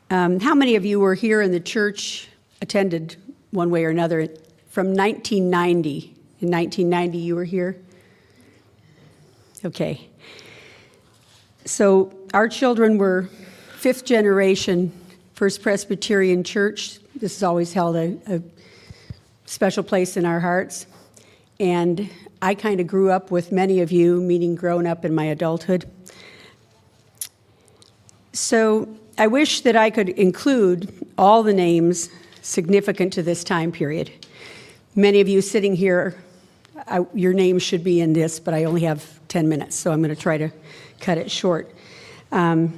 How many of you were here in the church, attended one way or another, from 1990? In 1990, you were here? Okay. So our children were fifth generation First Presbyterian Church. This has always held a special place in our hearts. And I kind of grew up with many of you, meaning grown up in my adulthood. So I wish that I could include all the names significant to this time period. Many of you sitting here, your names should be in this, but I only have 10 minutes, so I'm going to try to cut it short. But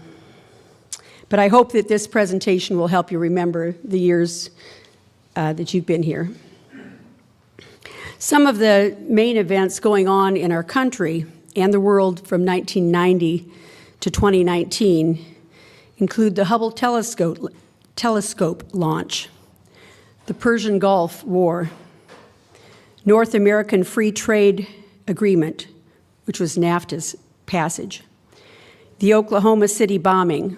I hope that this presentation will help you remember the years that you've been here. Some of the main events going on in our country and the world from 1990 to 2019 include the Hubble telescope launch, the Persian Gulf War, North American Free Trade Agreement, which was NAFTA's passage, the Oklahoma City bombing,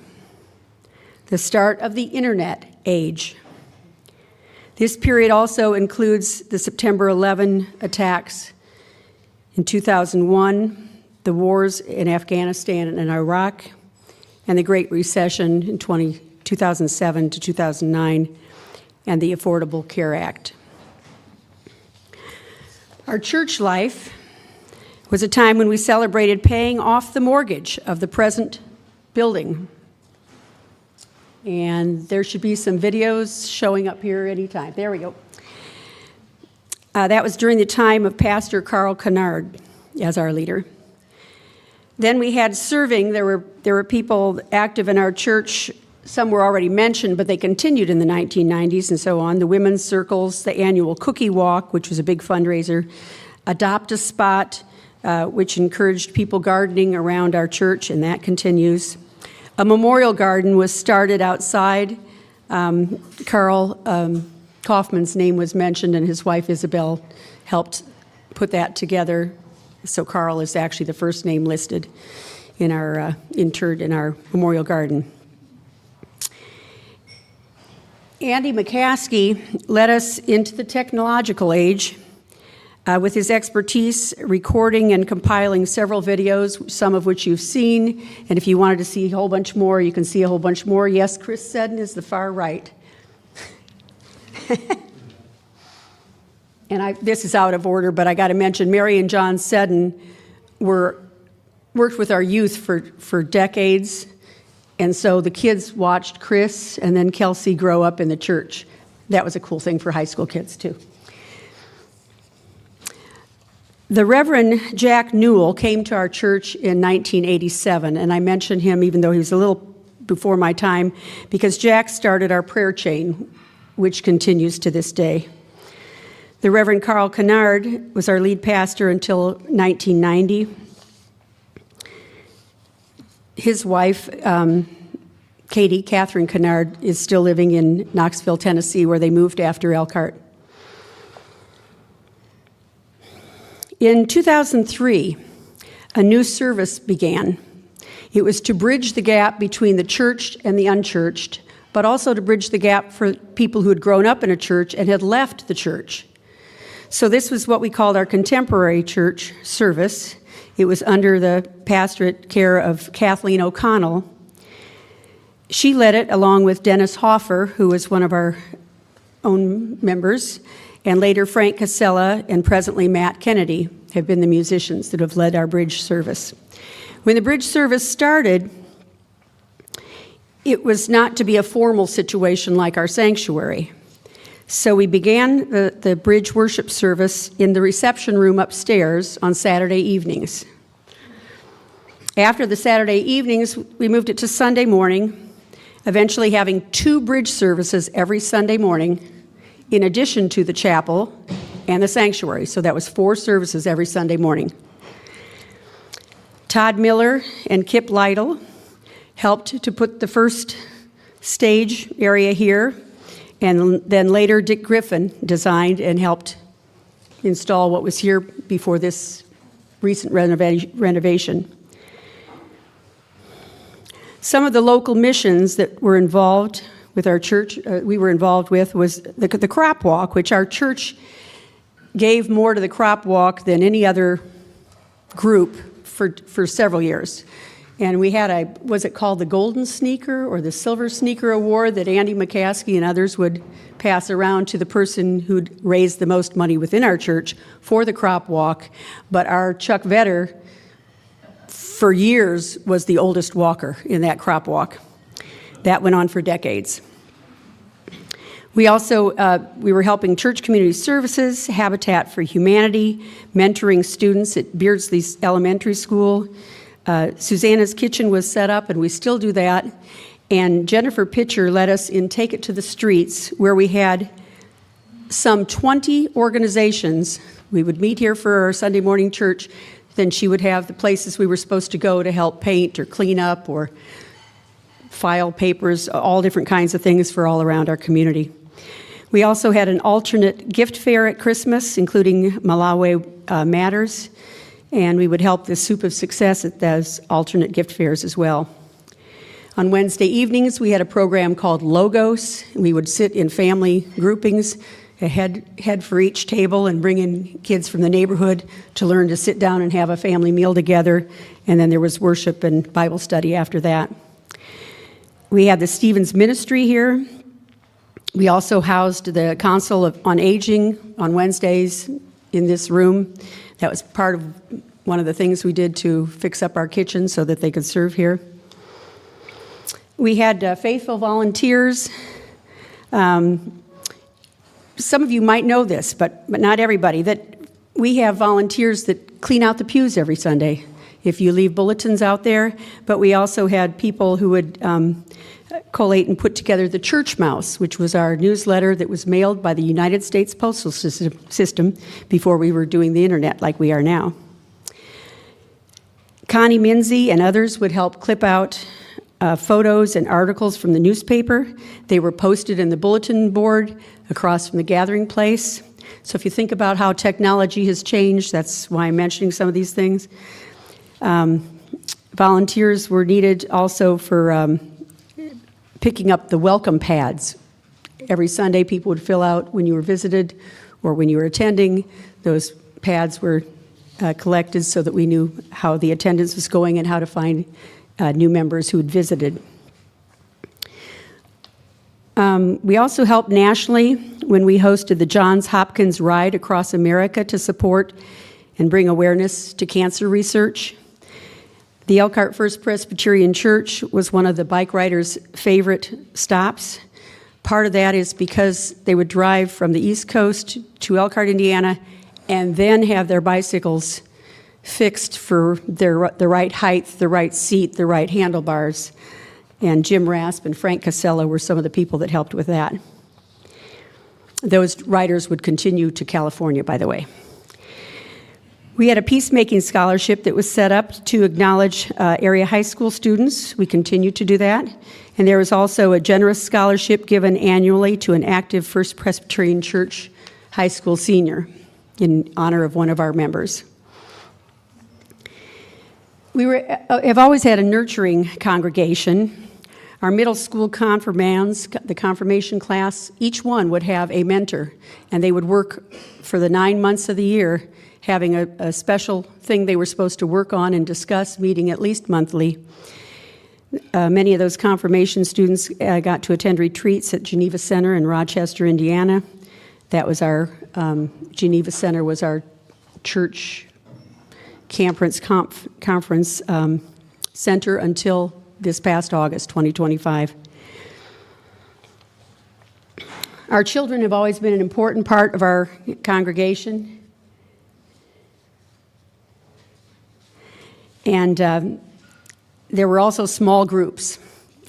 the start of the internet age. This period also includes the September 11 attacks in 2001, the wars in Afghanistan and Iraq, and the Great Recession in 2007 to 2009, and the Affordable Care Act. Our church life was a time when we celebrated paying off the mortgage of the present building. And there should be some videos showing up here anytime. There we go. That was during the time of Pastor Carl Kennard as our leader. Then we had serving. There were people active in our church. Some were already mentioned, but they continued in the 1990s and so on. The women's circles, the annual cookie walk, which was a big fundraiser, Adopt a Spot, which encouraged people gardening around our church, and that continues. A memorial garden was started outside. Carl Kaufman's name was mentioned, and his wife Isabel helped put that together. So Carl is actually the first name listed in our interred in our memorial garden. Andy McCaskey led us into the technological age. with his expertise recording and compiling several videos, some of which you've seen. And if you wanted to see a whole bunch more, you can see a whole bunch more. Yes, Chris Seddon is the far right. And this is out of order, but I got to mention Mary and John Seddon worked with our youth for decades. And so the kids watched Chris and then Kelsey grow up in the church. That was a cool thing for high school kids, too. The Reverend Jack Newell came to our church in 1987, and I mention him even though he was a little before my time, because Jack started our prayer chain, which continues to this day. The Reverend Carl Kennard was our lead pastor until 1990. His wife, Catherine Kennard, is still living in Knoxville, Tennessee, where they moved after Elkhart. In 2003, a new service began. It was to bridge the gap between the churched and the unchurched, but also to bridge the gap for people who had grown up in a church and had left the church. So this was what we called our contemporary church service. It was under the pastorate care of Kathleen O'Connell. She led it along with Dennis Hoffer, who was one of our own members, and later Frank Casella and presently Matt Kennedy have been the musicians that have led our bridge service. When the bridge service started, it was not to be a formal situation like our sanctuary. So we began the bridge worship service in the reception room upstairs on Saturday evenings. After the Saturday evenings, we moved it to Sunday morning, eventually having 2 bridge services every Sunday morning, in addition to the chapel and the sanctuary. So that was 4 services every Sunday morning. Todd Miller and Kip Lytle helped to put the first stage area here, and then later Dick Griffin designed and helped install what was here before this recent renovation. Some of the local missions that were involved with our church, we were involved with, was the crop walk, which our church gave more to the crop walk than any other group for several years. And we had was it called the Golden Sneaker or the Silver Sneaker Award that Andy McCaskey and others would pass around to the person who'd raised the most money within our church for the crop walk. But our Chuck Vetter, for years, was the oldest walker in that crop walk. That went on for decades. We also, we were helping church community services, Habitat for Humanity, mentoring students at Beardsley Elementary School. Susanna's Kitchen was set up, and we still do that. And Jennifer Pitcher led us in Take It to the Streets, where we had some 20 organizations. We would meet here for our Sunday morning church. Then she would have the places we were supposed to go to help paint or clean up or file papers, all different kinds of things for all around our community. We also had an alternate gift fair at Christmas, including Malawi Matters. And we would help the Soup of Success at those alternate gift fairs as well. On Wednesday evenings, we had a program called Logos. We would sit in family groupings, a head for each table, and bring in kids from the neighborhood to learn to sit down and have a family meal together. And then there was worship and Bible study after that. We had the Stevens Ministry here. We also housed the Council on Aging on Wednesdays in this room. That was part of one of the things we did to fix up our kitchen so that they could serve here. We had faithful volunteers. Some of you might know this, but not everybody, that we have volunteers that clean out the pews every Sunday if you leave bulletins out there. But we also had people who would collate and put together the Church Mouse, which was our newsletter that was mailed by the United States Postal System before we were doing the internet like we are now. Connie Minzy and others would help clip out photos and articles from the newspaper. They were posted in the bulletin board across from the gathering place. So if you think about how technology has changed, that's why I'm mentioning some of these things. Volunteers were needed also for picking up the welcome pads. Every Sunday, people would fill out when you were visited or when you were attending those pads were collected so that we knew how the attendance was going and how to find new members who had visited. We also helped nationally when we hosted the Johns Hopkins Ride across America to support and bring awareness to cancer research. The Elkhart First Presbyterian Church was one of the bike riders' favorite stops. Part of that is because they would drive from the East Coast to Elkhart, Indiana, and then have their bicycles fixed for the right height, the right seat, the right handlebars. And Jim Rasp and Frank Casella were some of the people that helped with that. Those riders would continue to California, by the way. We had a peacemaking scholarship that was set up to acknowledge area high school students. We continue to do that. And there was also a generous scholarship given annually to an active First Presbyterian Church high school senior in honor of one of our members. We have always had a nurturing congregation. Our middle school confirmands, the confirmation class, each one would have a mentor, and they would work for the 9 months of the year, having a special thing they were supposed to work on and discuss, meeting at least monthly. Many of those confirmation students got to attend retreats at Geneva Center in Rochester, Indiana. That was our, Geneva Center was our church conference center until this past August, 2025. Our children have always been an important part of our congregation. And there were also small groups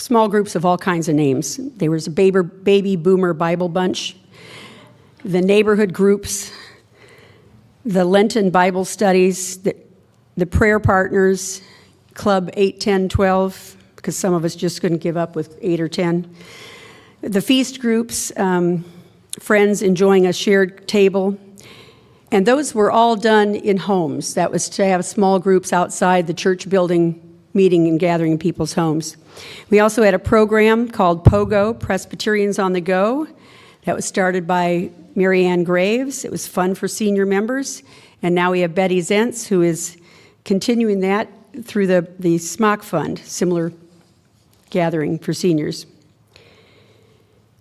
of all kinds of names. There was a baby boomer Bible bunch, the neighborhood groups, the Lenten Bible studies, the prayer partners, Club 8, 10, 12, because some of us just couldn't give up with 8 or 10. The feast groups, friends enjoying a shared table. And those were all done in homes. That was to have small groups outside the church building, meeting and gathering in people's homes. We also had a program called POGO, Presbyterians on the Go. That was started by Mary Ann Graves. It was fun for senior members. And now we have Betty Zentz, who is continuing that through the Smock Fund, similar gathering for seniors.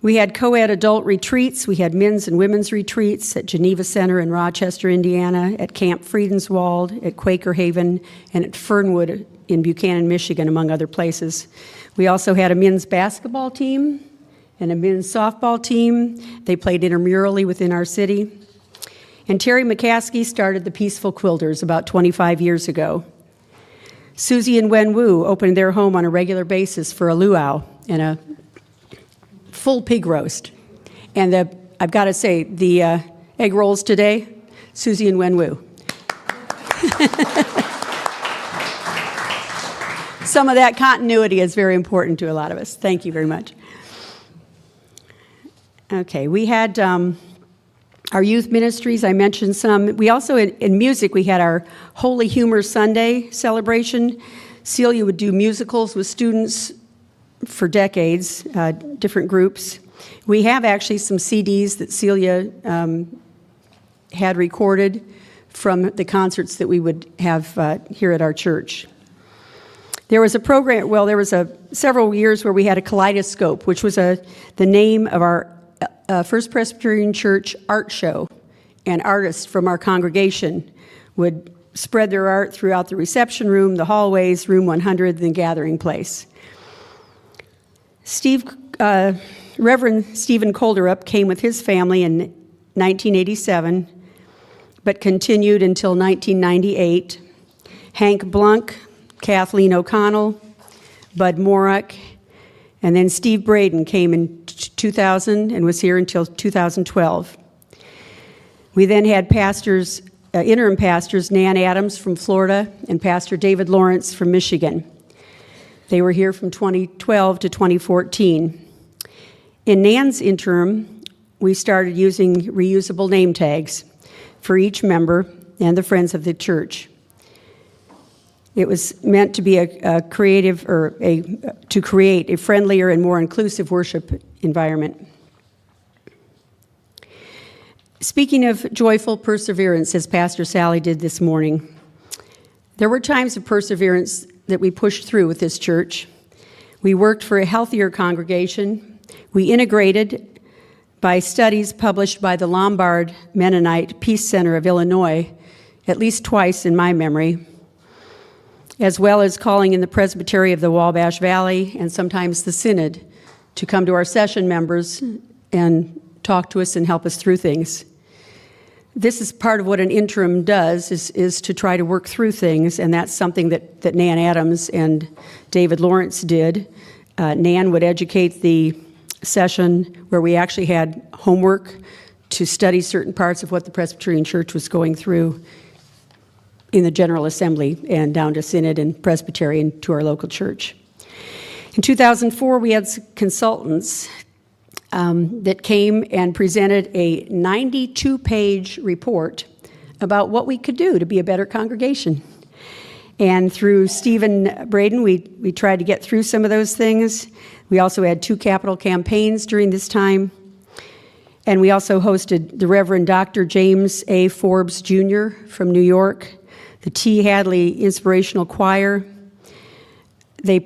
We had co-ed adult retreats. We had men's and women's retreats at Geneva Center in Rochester, Indiana, at Camp Friedenswald, at Quaker Haven, and at Fernwood in Buchanan, Michigan, among other places. We also had a men's basketball team and a men's softball team. They played intramurally within our city. And Terry McCaskey started the Peaceful Quilters about 25 years ago. Susie and Wen Wu opened their home on a regular basis for a luau and a full pig roast. And I've got to say, the egg rolls today, Susie and Wen Wu. Some of that continuity is very important to a lot of us. Thank you very much. Okay, we had our youth ministries, I mentioned some. We also, in music, we had our Holy Humor Sunday celebration. Celia would do musicals with students for decades, different groups. We have actually some CDs that Celia had recorded from the concerts that we would have here at our church. There was a program, well, there was several years where we had a kaleidoscope, which was the name of our First Presbyterian Church art show, and artists from our congregation would spread their art throughout the reception room, the hallways, room 100, and the gathering place. Reverend Stephen Kolderup came with his family in 1987, but continued until 1998. Hank Blunk, Kathleen O'Connell, Bud Morak, and then Steve Braden came in 2000 and was here until 2012. We then had pastors, interim pastors, Nan Adams from Florida and Pastor David Lawrence from Michigan. They were here from 2012 to 2014. In Nan's interim, we started using reusable name tags for each member and the friends of the church. It was meant to be a creative, or to create a friendlier and more inclusive worship environment. Speaking of joyful perseverance, as Pastor Sally did this morning, there were times of perseverance that we pushed through with this church. We worked for a healthier congregation. We integrated by studies published by the Lombard Mennonite Peace Center of Illinois, at least twice in my memory, as well as calling in the Presbyterian of the Wabash Valley and sometimes the Synod to come to our session members and talk to us and help us through things. This is part of what an interim does, is to try to work through things, and that's something that Nan Adams and David Lawrence did. Nan would educate the session where we actually had homework to study certain parts of what the Presbyterian Church was going through in the General Assembly and down to Synod and Presbyterian to our local church. In 2004, we had consultants that came and presented a 92-page report about what we could do to be a better congregation. And through Stephen Braden, we tried to get through some of those things. We also had 2 capital campaigns during this time. And we also hosted the Reverend Dr. James A. Forbes Jr. from New York, the T. Hadley Inspirational Choir. They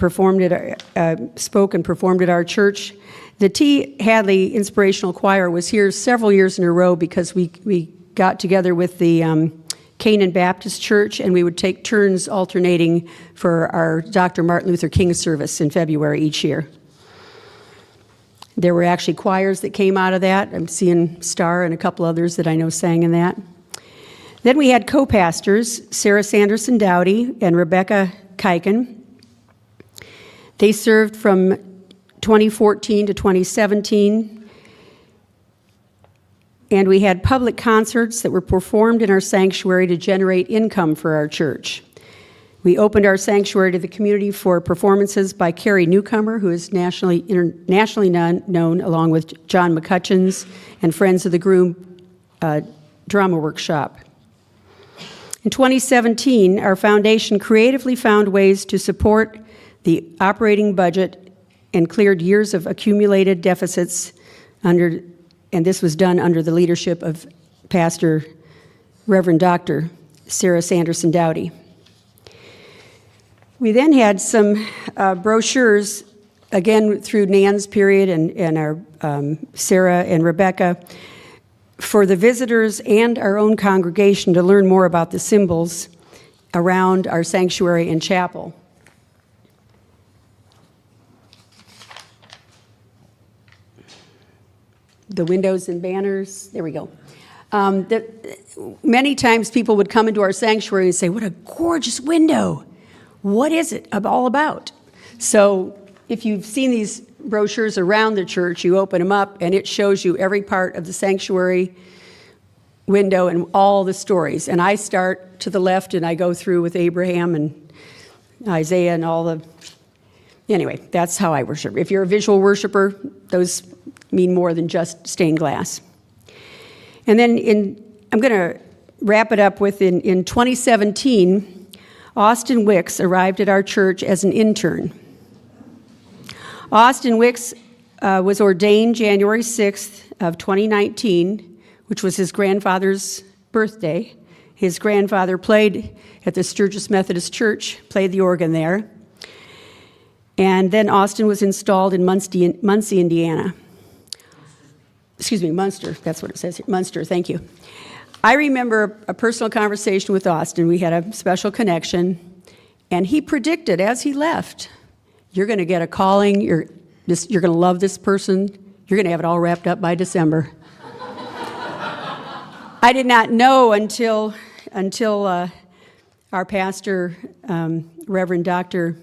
spoke and performed at our church. The T. Hadley Inspirational Choir was here several years in a row because we got together with the Canaan Baptist Church, and we would take turns alternating for our Dr. Martin Luther King service in February each year. There were actually choirs that came out of that. I'm seeing Star and a couple others that I know sang in that. Then we had co-pastors, Sarah Sanderson Dowdy and Rebecca Kiken. They served from 2014 to 2017, and we had public concerts that were performed in our sanctuary to generate income for our church. We opened our sanctuary to the community for performances by Carrie Newcomer, who is nationally known, along with John McCutcheons and Friends of the Groom drama workshop. In 2017, our foundation creatively found ways to support the operating budget and cleared years of accumulated deficits and this was done under the leadership of Pastor Reverend Dr. Sarah Sanderson Dowdy. We then had some brochures, again through Nan's period and our Sarah and Rebecca, for the visitors and our own congregation to learn more about the symbols around our sanctuary and chapel. The windows and banners, there we go. Many times people would come into our sanctuary and say, what a gorgeous window. What is it all about? So if you've seen these brochures around the church, you open them up and it shows you every part of the sanctuary window and all the stories. And I start to the left and I go through with Abraham and Isaiah and all the, anyway, that's how I worship. If you're a visual worshiper, those mean more than just stained glass. And then I'm going to wrap it up with in 2017, Austin Wicks arrived at our church as an intern. Austin Wicks was ordained January 6th of 2019, which was his grandfather's birthday. His grandfather played at the Sturgis Methodist Church, played the organ there. And then Austin was installed in Muncie, Indiana. Excuse me, Munster, that's what it says here. Munster, thank you. I remember a personal conversation with Austin. We had a special connection, and he predicted as he left, you're going to get a calling, you're going to love this person, you're going to have it all wrapped up by December. I did not know until our pastor, Reverend Dr.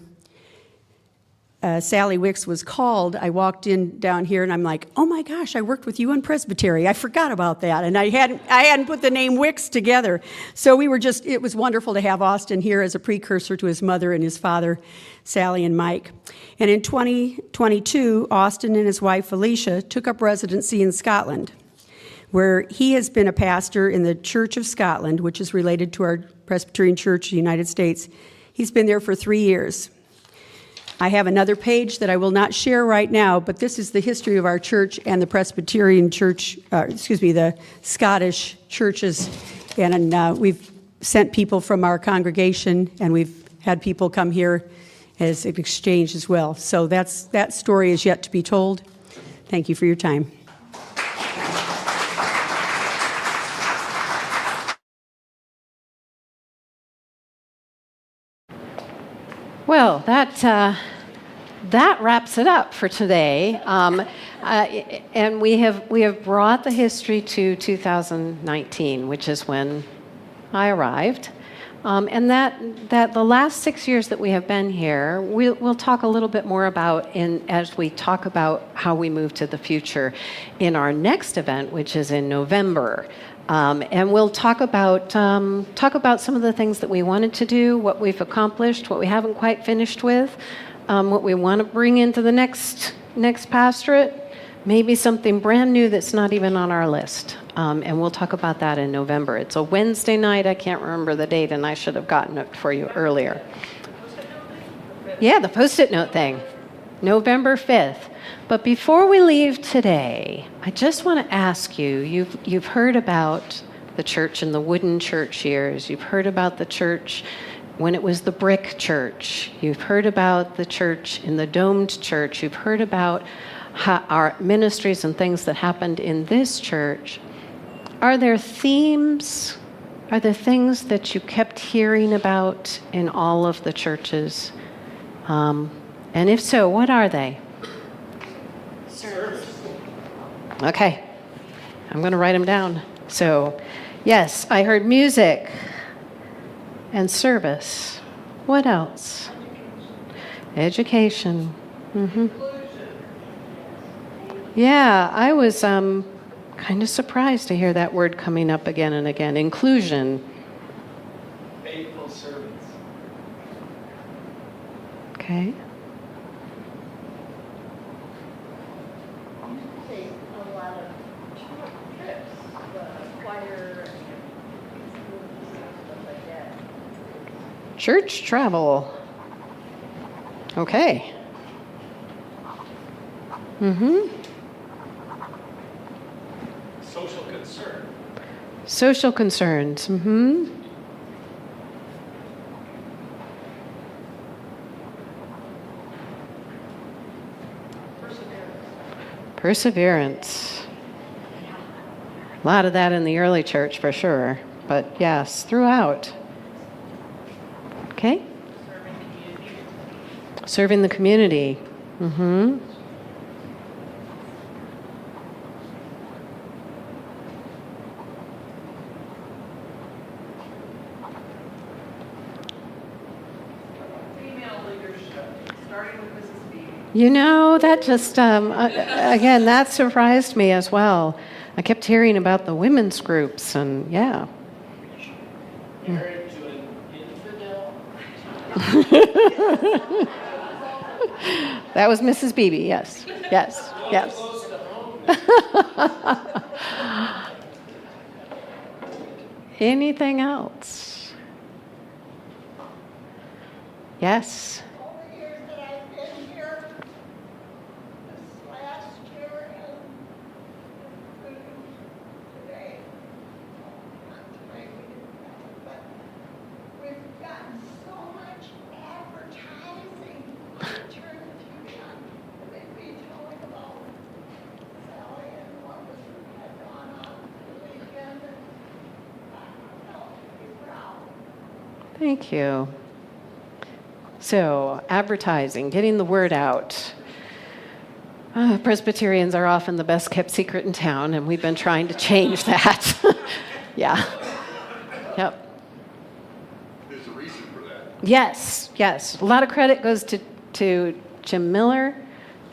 Sally Wicks was called. I walked in down here and I'm like, oh my gosh, I worked with you on Presbyterian. I forgot about that. And I hadn't put the name Wicks together. So it was wonderful to have Austin here as a precursor to his mother and his father, Sally and Mike. And in 2022, Austin and his wife, Felicia, took up residency in Scotland, where he has been a pastor in the Church of Scotland, which is related to our Presbyterian Church in the United States. He's been there for 3 years. I have another page that I will not share right now, but this is the history of our church and the Presbyterian church, the Scottish churches. And we've sent people from our congregation, and we've had people come here as an exchange as well. So that story is yet to be told. Thank you for your time. Well, that wraps it up for today. And we have brought the history to 2019, which is when I arrived. And that the last 6 years that we have been here, we'll talk a little bit more about as we talk about how we move to the future in our next event, which is in November. And we'll talk about some of the things that we wanted to do, what we've accomplished, what we haven't quite finished with, what we want to bring into the next pastorate, maybe something brand new that's not even on our list. And we'll talk about that in November. It's a Wednesday night. I can't remember the date, and I should have gotten it for you earlier. Yeah, the Post-it note thing, November 5th. But before we leave today, I just want to ask you, you've heard about the church in the wooden church years. You've heard about the church when it was the brick church. You've heard about the church in the domed church. You've heard about our ministries and things that happened in this church. Are there themes? Are there things that you kept hearing about in all of the churches? And if so, what are they? Service. Okay, I'm going to write them down. So, yes, I heard music and service. What else? Education. Mm-hmm. Yeah, I was kind of surprised to hear that word coming up again and again. Inclusion. Faithful servants. Okay. Take a lot of trips, the choir, stuff like that. Church travel. Okay. Mm-hmm. Social concern. Social concerns. Mm-hmm. Perseverance. A lot of that in the early church for sure, but yes, throughout. Okay? Serving the community. Mm-hmm. Female leadership, starting with Mrs. B. You know, that just, again, that surprised me as well. I kept hearing about the women's groups, and yeah. Married to an infidel. That was Mrs. Beebe, yes. Yes, yes. Close to home. Anything else? Yes. All the years that I've been here, this last year and today, not today, we didn't have it, but we've gotten so much advertising. Turn the TV on, they'd be telling about Sally and what had gone on the weekend, and I felt pretty proud. Thank you. So, advertising, getting the word out. Presbyterians are often the best kept secret in town, and we've been trying to change that. Yeah. Yep. There's a reason for that. Yes, yes. A lot of credit goes to Jim Miller,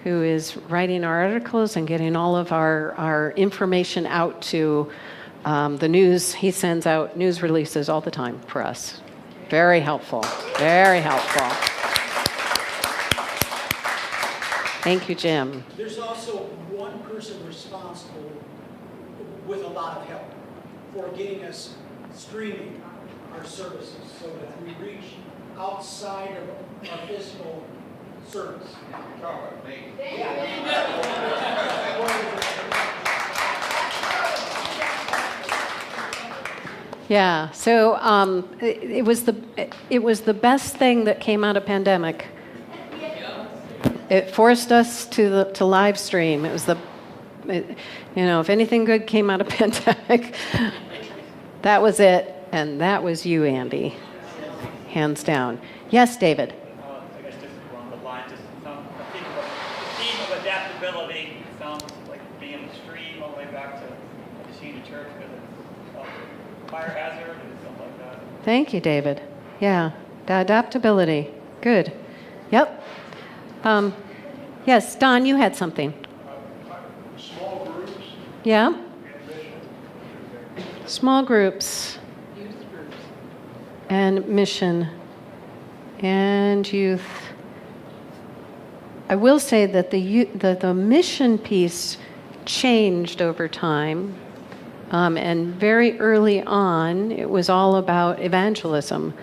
who is writing our articles and getting all of our information out to the news. He sends out news releases all the time for us. Very helpful. Very helpful. Thank you, Jim. There's also one person responsible with a lot of help for getting us streaming our services so that we reach outside of our physical service. Yeah, so it was the best thing that came out of pandemic. It forced us to live stream. It was if anything good came out of pandemic, that was it, and that was you, Andy, hands down. Yes, David. I guess just along the lines, the theme of adaptability sounds like being extreme all the way back to the senior church because it's fire hazard and stuff like that. Thank you, David. Yeah, the adaptability. Good. Yep. Yes, Don, you had something. Small groups Yeah? and mission. Small groups. And mission. And youth. I will say that the mission piece changed over time. And very early on, it was all about evangelism.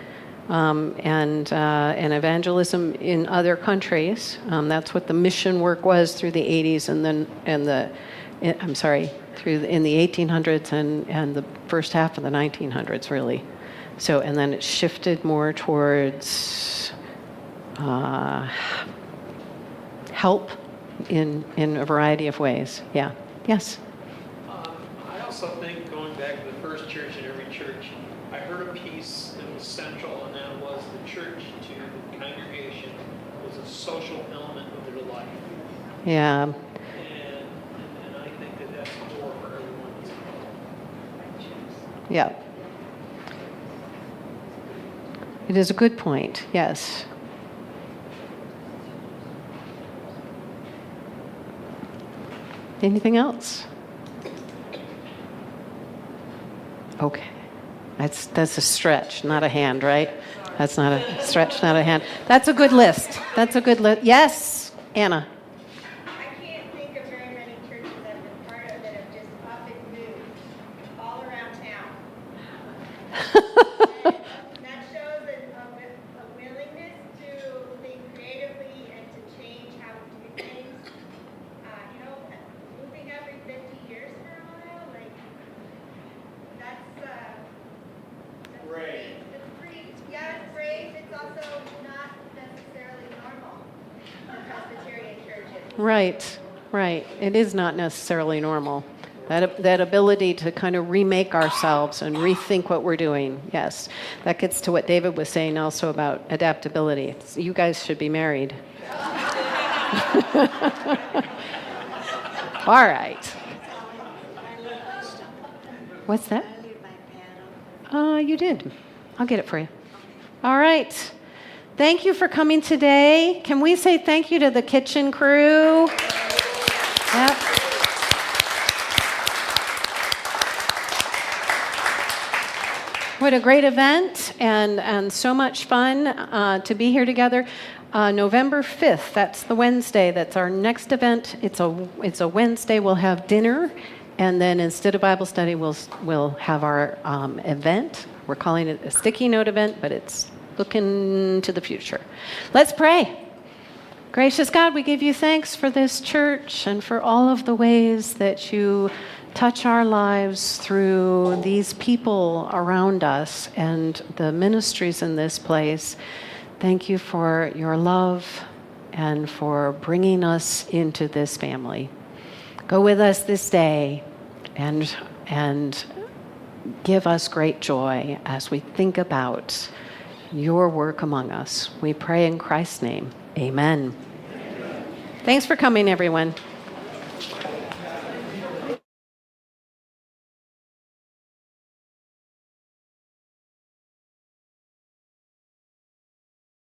And evangelism in other countries. That's what the mission work was through the 80s and then in the 1800s and the first half of the 1900s, really. So, and then it shifted more towards help in a variety of ways. Yeah. Yes. I also think going back to the first church in every church, I heard a piece that was central, and that was the church to the congregation was a social element of their life. Yeah. And I think that that's core for everyone. Yeah. It is a good point. Yes. Anything else? Okay. That's a stretch, not a hand, right? That's not a stretch, not a hand. That's a good list. That's a good list. Yes, Anna. I can't think of very many churches I've been part of that have just up and moved all around town. And that shows a willingness to think creatively and to change how we do things. Moving every 50 years for a while, like, that's Brave. it's pretty, yeah, it's brave. It's also not necessarily normal for Presbyterian churches. Right, right. It is not necessarily normal. That ability to kind of remake ourselves and rethink what we're doing. Yes. That gets to what David was saying also about adaptability. You guys should be married. All right. What's that? You did. I'll get it for you. All right. Thank you for coming today. Can we say thank you to the kitchen crew? Yep. What a great event and so much fun to be here together. November 5th, that's the Wednesday. That's our next event. It's a Wednesday. We'll have dinner, and then instead of Bible study, we'll have our event. We're calling it a sticky note event, but it's looking to the future. Let's pray. Gracious God, we give you thanks for this church and for all of the ways that you touch our lives through these people around us and the ministries in this place. Thank you for your love and for bringing us into this family. Go with us this day and give us great joy as we think about your work among us. We pray in Christ's name. Amen. Thanks for coming, everyone.